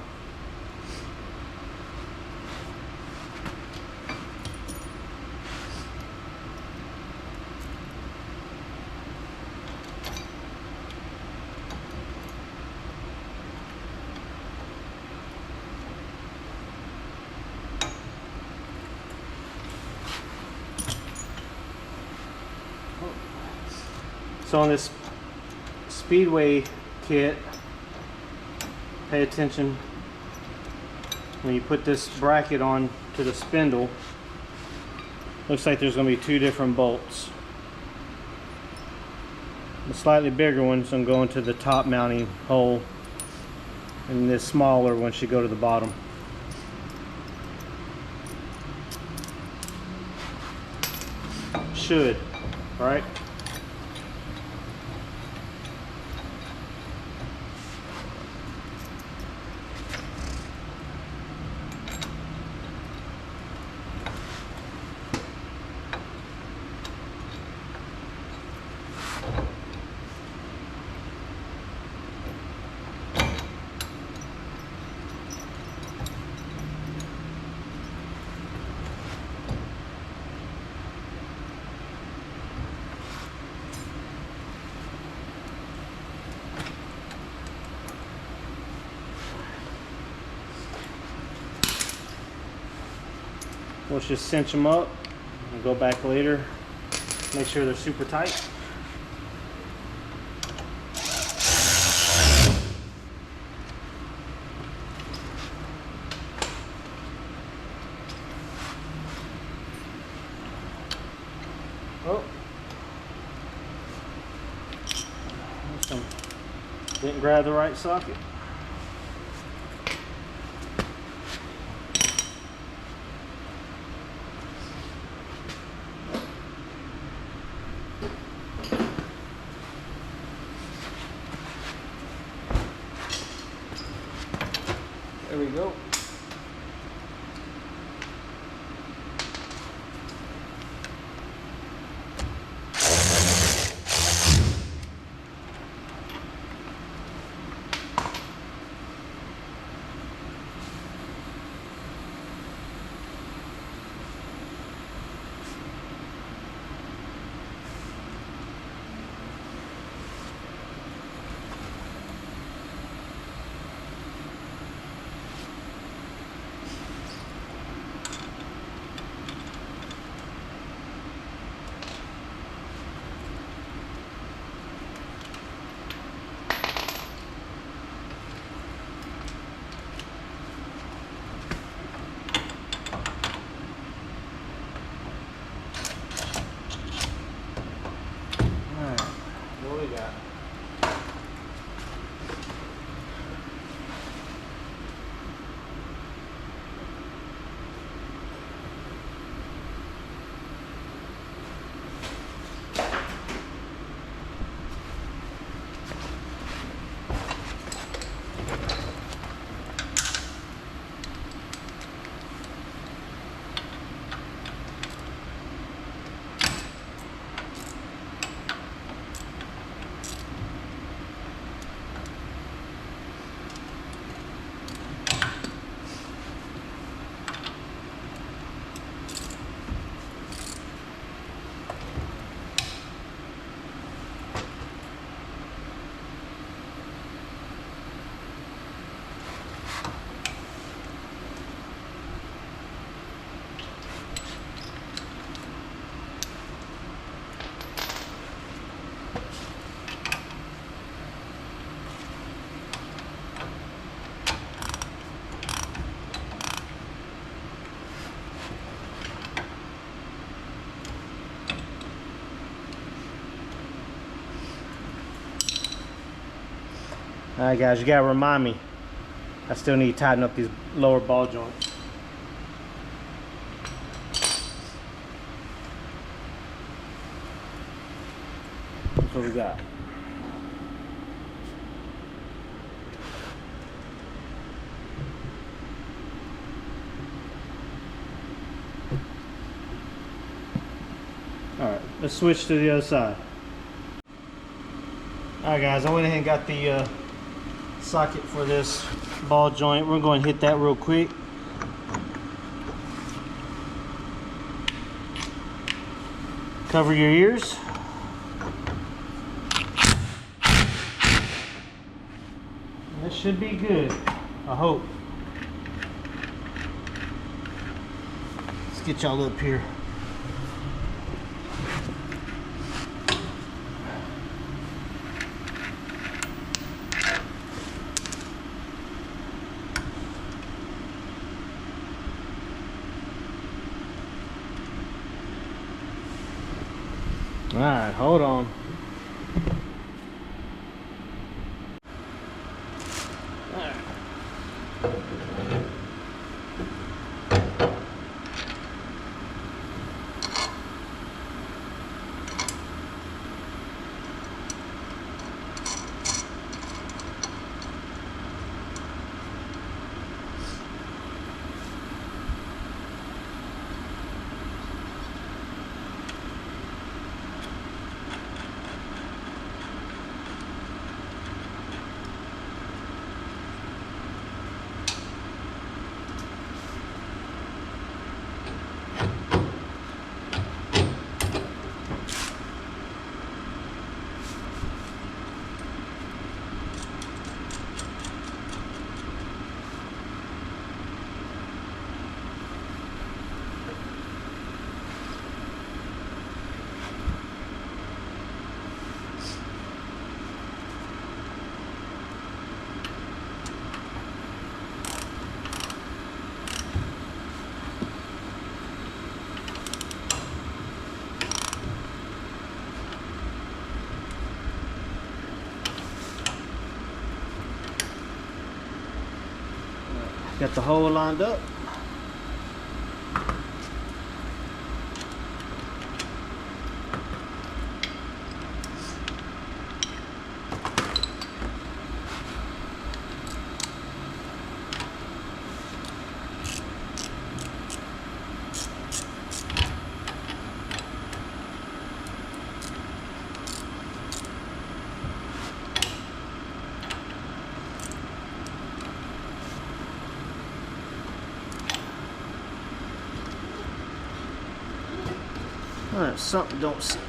Speaker 1: So on this Speedway kit, pay attention when you put this bracket on to the spindle. Looks like there's going to be two different bolts. The slightly bigger one's going to go into the top mounting hole, and this smaller one should go to the bottom. Should, right? Let's just cinch them up and go back later. Make sure they're super tight. Oh, didn't grab the right socket. There we go. Alright guys, you gotta remind me, I still need to tighten up these lower ball joints. That's what we got. Alright, let's switch to the other side. Alright guys, I went ahead and got the socket for this ball joint. We're going to hit that real quick. Cover your ears. That should be good, I hope. Let's get y'all up here. All right, hold on. Got the hole lined up. Alright, something don't sit.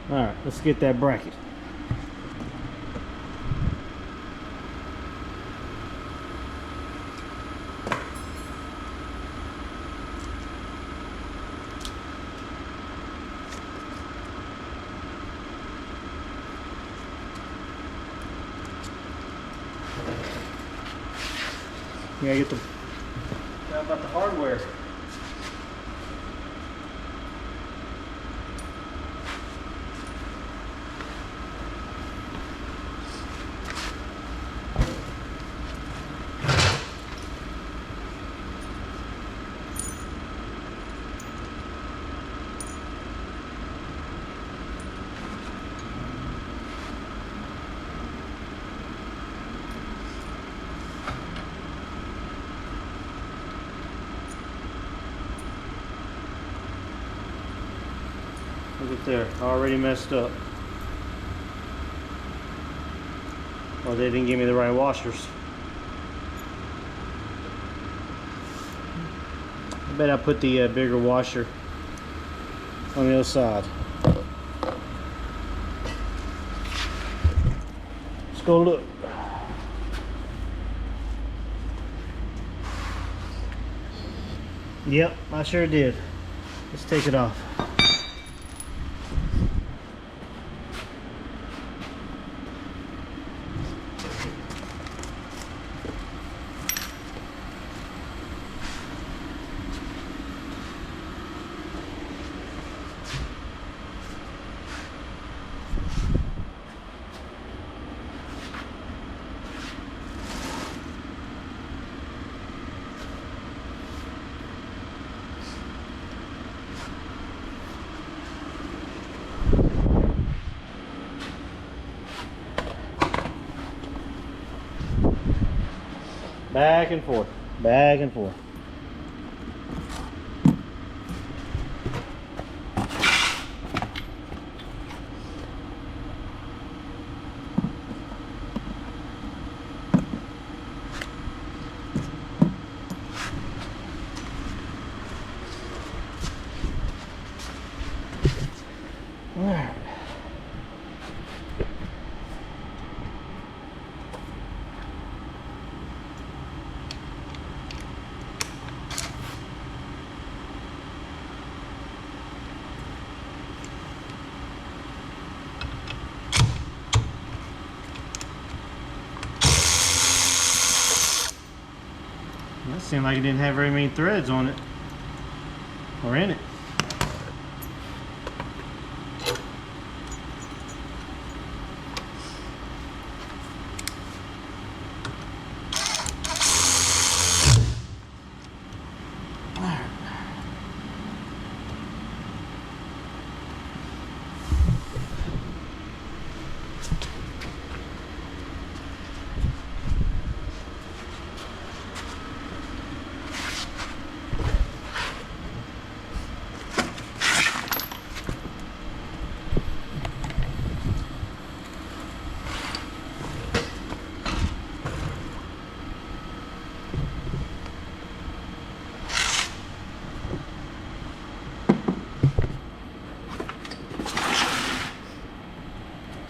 Speaker 1: Alright, let's get that bracket. Yeah, get the. How about the hardware? Look at there, already messed up. Well, they didn't give me the right washers. I bet I put the bigger washer on the other side. Let's go look. Yep, I sure did. Let's take it off. Back and forth, back and forth. Alright. That seemed like it didn't have very many threads on it, or in it.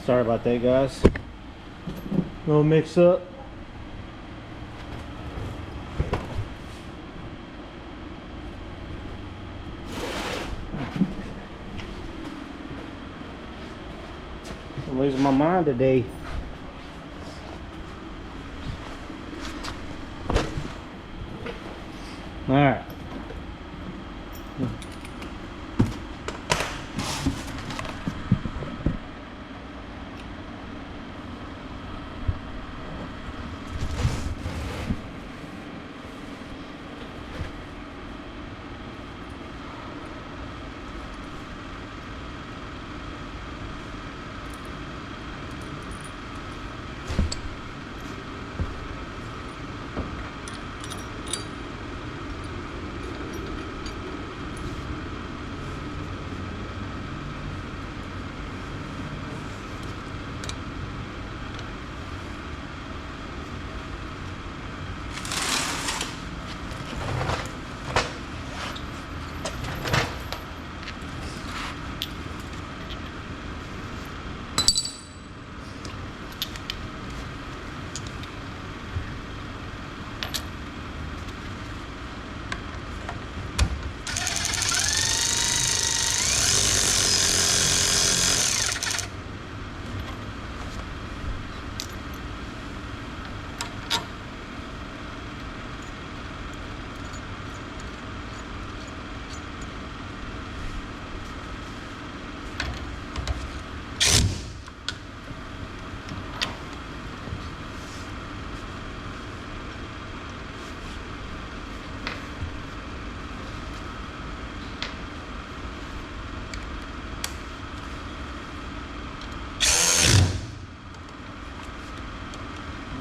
Speaker 1: Sorry about that, guys. Little mix up. I'm losing my mind today. All right.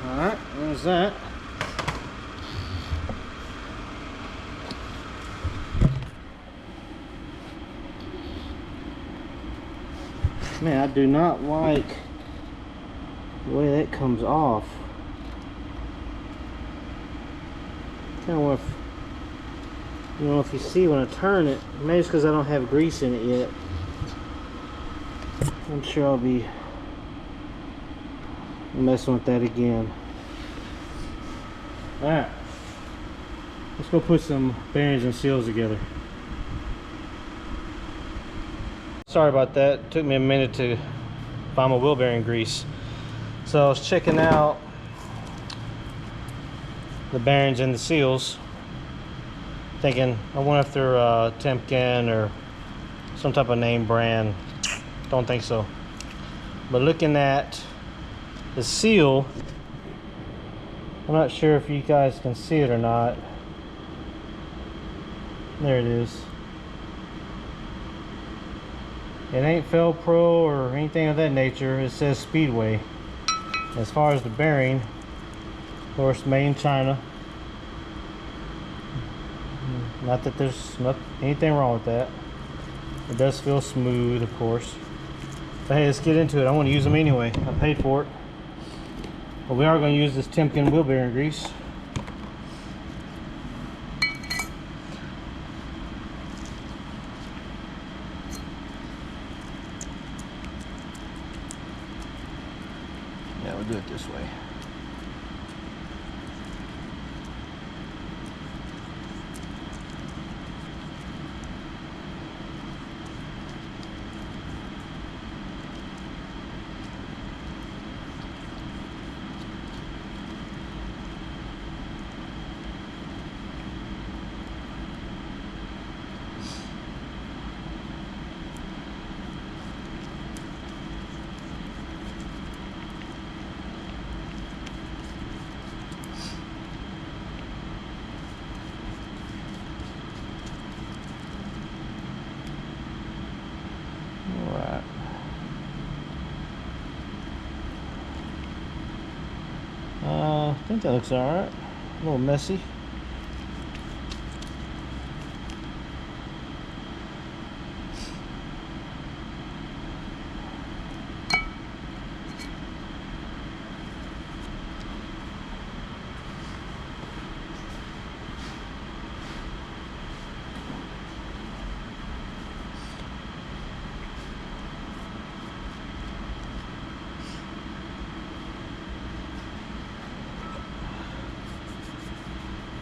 Speaker 1: Alright, there's that. Man, I do not like the way that comes off. Kind of, you know, if you see when I turn it, maybe it's because I don't have grease in it yet. I'm sure I'll be messing with that again. Alright, let's go put some bearings and seals together. Sorry about that, it took me a minute to find my wheel bearing grease. So I was checking out the bearings and the seals, thinking I wonder if they're Temkin or some type of name brand. Don't think so. But looking at the seal, I'm not sure if you guys can see it or not. There it is. It ain't Velcro or anything of that nature. It says Speedway. As far as the bearing, of course, made in China. Not that there's anything wrong with that. It does feel smooth, of course. But hey, let's get into it. I want to use them anyway. I paid for it. But we are going to use this Timken wheel bearing grease. Yeah, we'll do it this way. I think that looks alright. A little messy.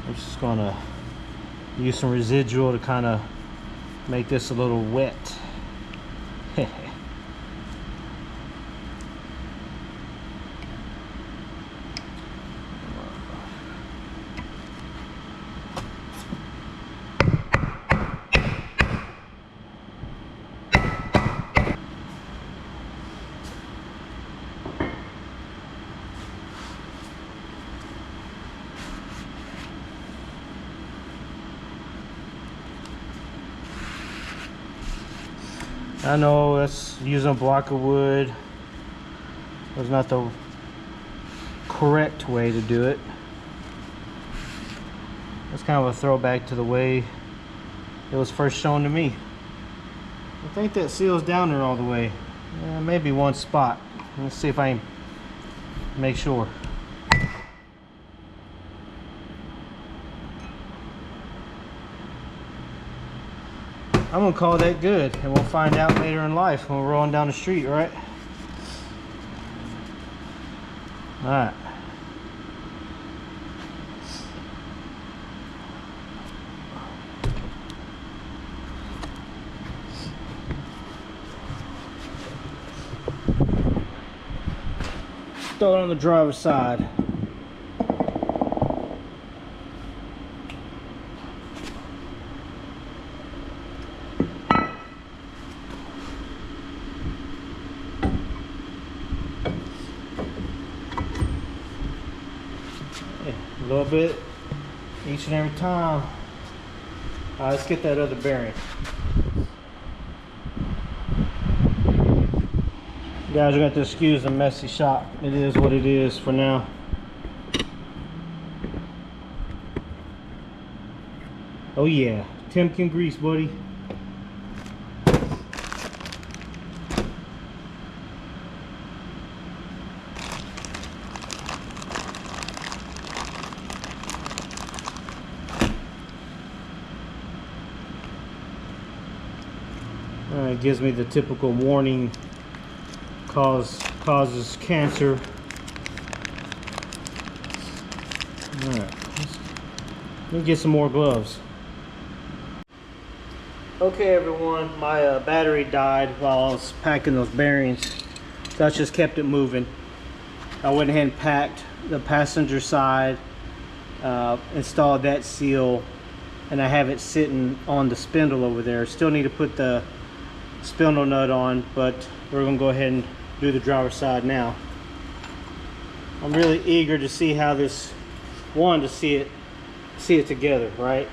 Speaker 1: I'm just gonna use some residual to kind of make this a little wet. I know that's using a block of wood. That's not the correct way to do it. That's kind of a throwback to the way it was first shown to me. I think that seals down there all the way. Maybe one spot. Let's see if I can make sure. I'm gonna call that good, and we'll find out later in life when we're rolling down the street, right? All right. Throw it on the driver's side. A little bit each and every time. All right, let's get that other bearing. You guys are going to have to excuse the messy shop. It is what it is for now. Oh yeah, Timken grease, buddy. It gives me the typical warning, causes cancer. Alright, let me get some more gloves. Okay everyone, my battery died while I was packing those bearings, so I just kept it moving. I went ahead and packed the passenger side, installed that seal, and I have it sitting on the spindle over there. Still need to put the spindle nut on, but we're gonna go ahead and do the driver's side now. I'm really eager to see how this, to see it together, right?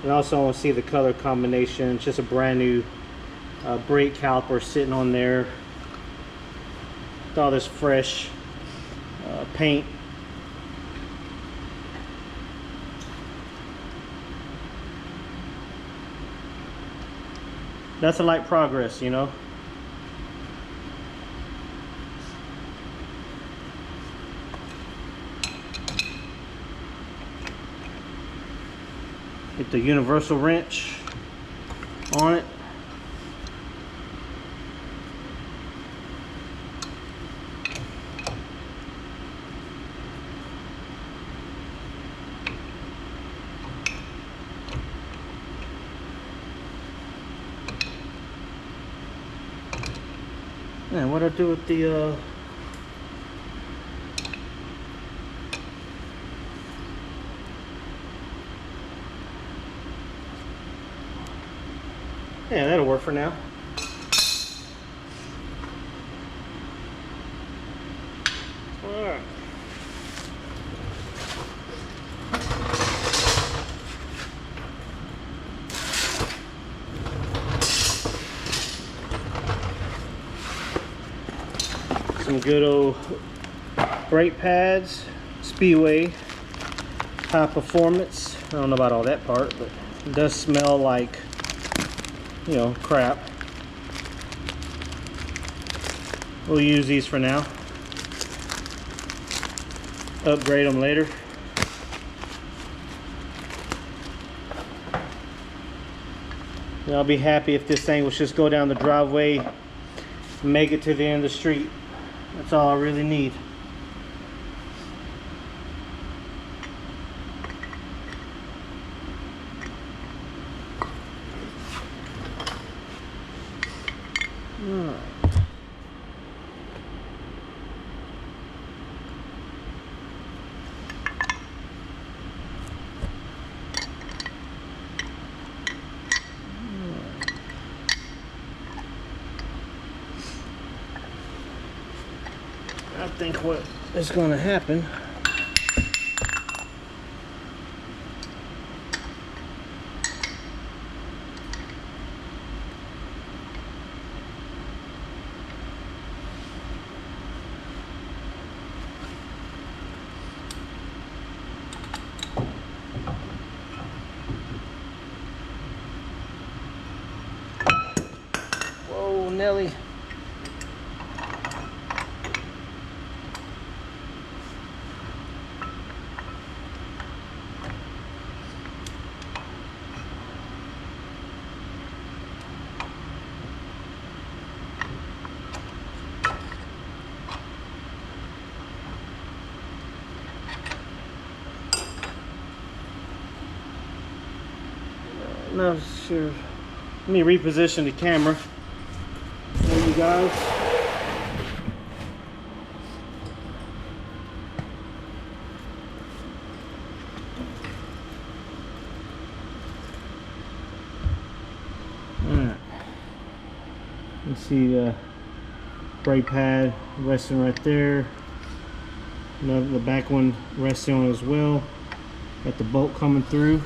Speaker 1: And also I want to see the color combination. It's just a brand new brake caliper sitting on there with all this fresh paint. that's a light progress, you know. Get the universal wrench on it. Man, what do I do with the yeah, that'll work for now. All right. Some good old brake pads, Speedway, high performance. I don't know about all that part, but it does smell like, you know, crap. We'll use these for now. Upgrade them later. And I'll be happy if this thing was just go down the driveway, make it to the end of the street. That's all I really need. I think what is going to happen whoa, Nelly. Not sure. Let me reposition the camera for you guys. Alright. You see the brake pad resting right there. Another, the back one resting on as well. Got the bolt coming through.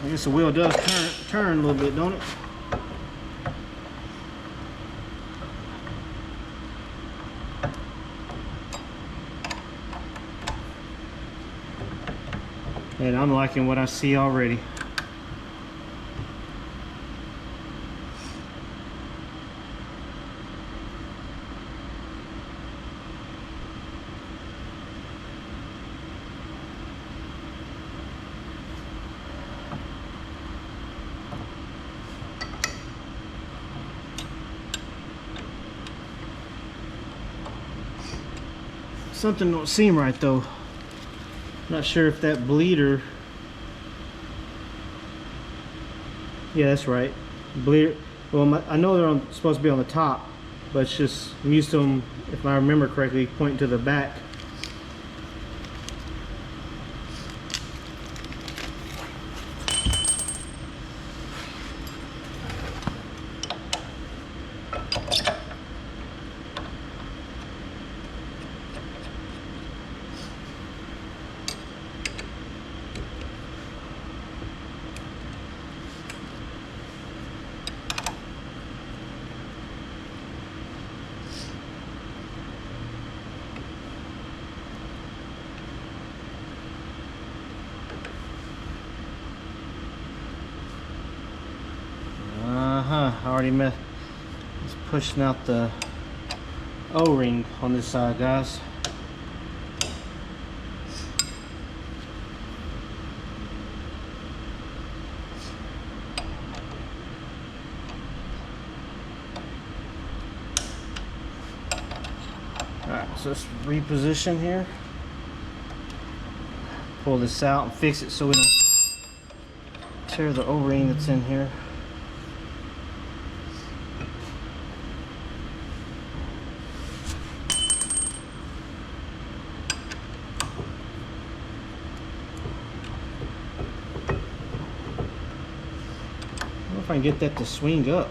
Speaker 1: I guess the wheel does turn a little bit, don't it? And I'm liking what I see already. Something don't seem right though. Not sure if that bleeder. Yeah, that's right. Bleeder. Well, I know they're supposed to be on the top, but it's just, I'm used to them, if I remember correctly, pointing to the back. I already just pushing out the O-ring on this side, guys. Alright, so let's reposition here. Pull this out and fix it so we don't tear the O-ring that's in here. I don't know if I can get that to swing up.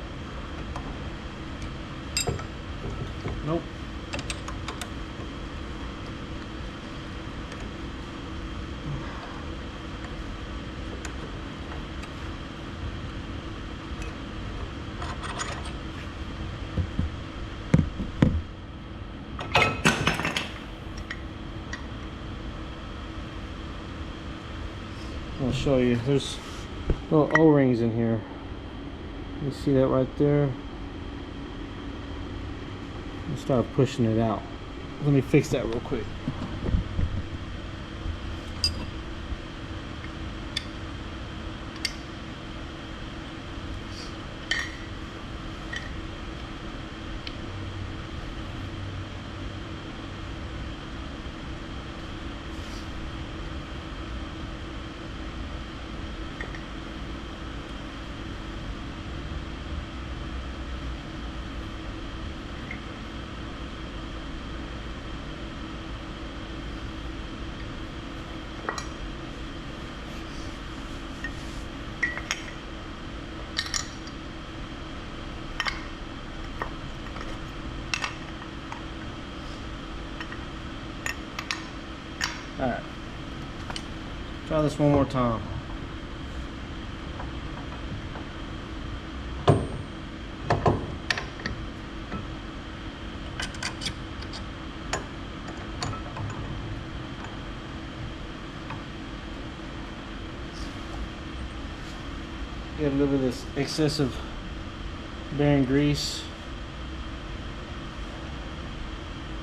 Speaker 1: Nope. I'll show you. There's little O-rings in here. You see that right there? I'll start pushing it out. Let me fix that real quick. Alright, try this one more time. Get a little bit of this excessive bearing grease,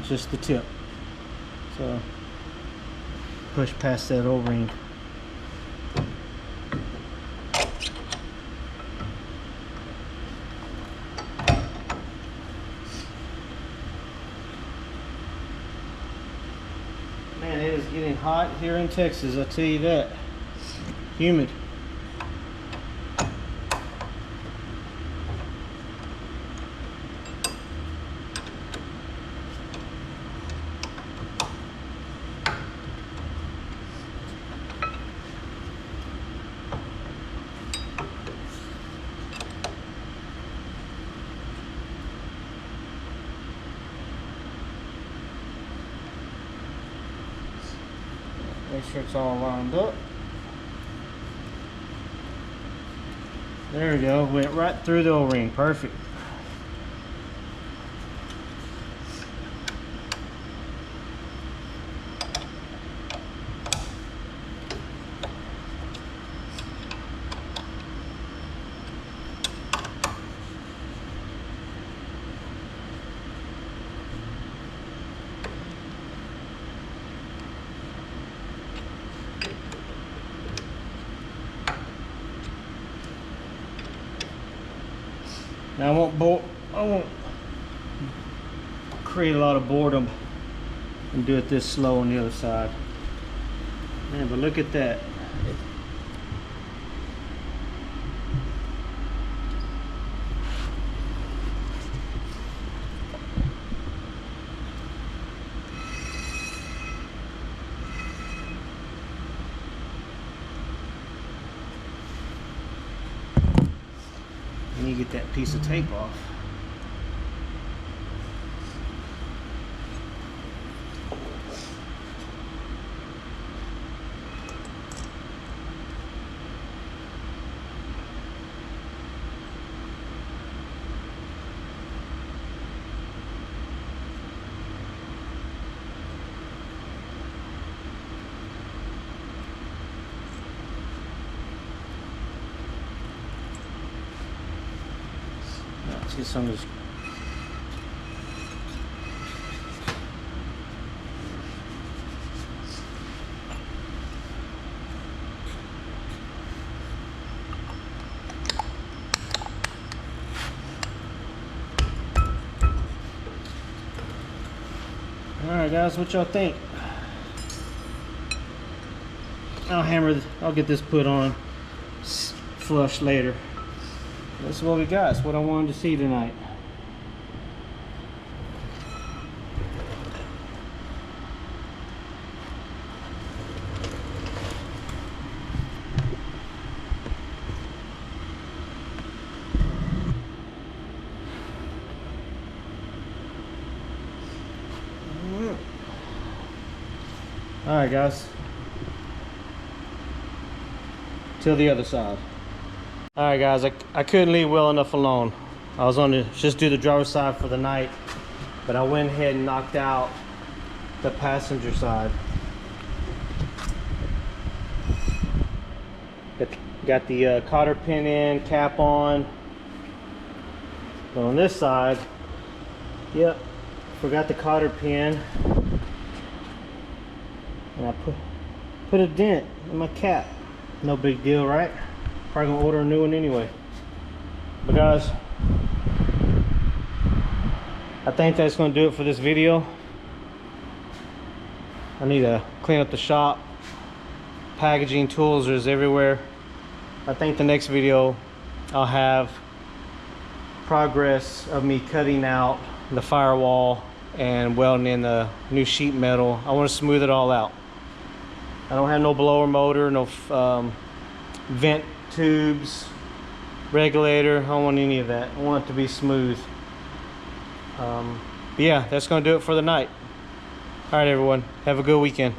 Speaker 1: just the tip. So push past that O-ring. Man, it is getting hot here in Texas, I'll tell you that. Humid. Make sure it's all lined up. There we go. Went right through the O-ring. Perfect. Now I won't create a lot of boredom and do it this slow on the other side. Man, but look at that. And you get that piece of tape off. get some of this. Alright guys, what y'all think? I'll get this put on, flush later. That's what we got. That's what I wanted to see tonight. Alright guys, till the other side. Alright guys, I couldn't leave well enough alone. I was on to just do the driver's side for the night, but I went ahead and knocked out the passenger side. Got the cotter pin in, cap on. But on this side, yep, forgot the cotter pin. And I put a dent in my cap. No big deal, right? Probably gonna order a new one anyway. But guys, I think that's gonna do it for this video. I need to clean up the shop. Packaging tools is everywhere. I think the next video I'll have progress of me cutting out the firewall and welding in the new sheet metal. I want to smooth it all out. I don't have no blower motor, no vent tubes, regulator. I don't want any of that. I want it to be smooth. But yeah, that's gonna do it for the night. All right everyone, have a good weekend.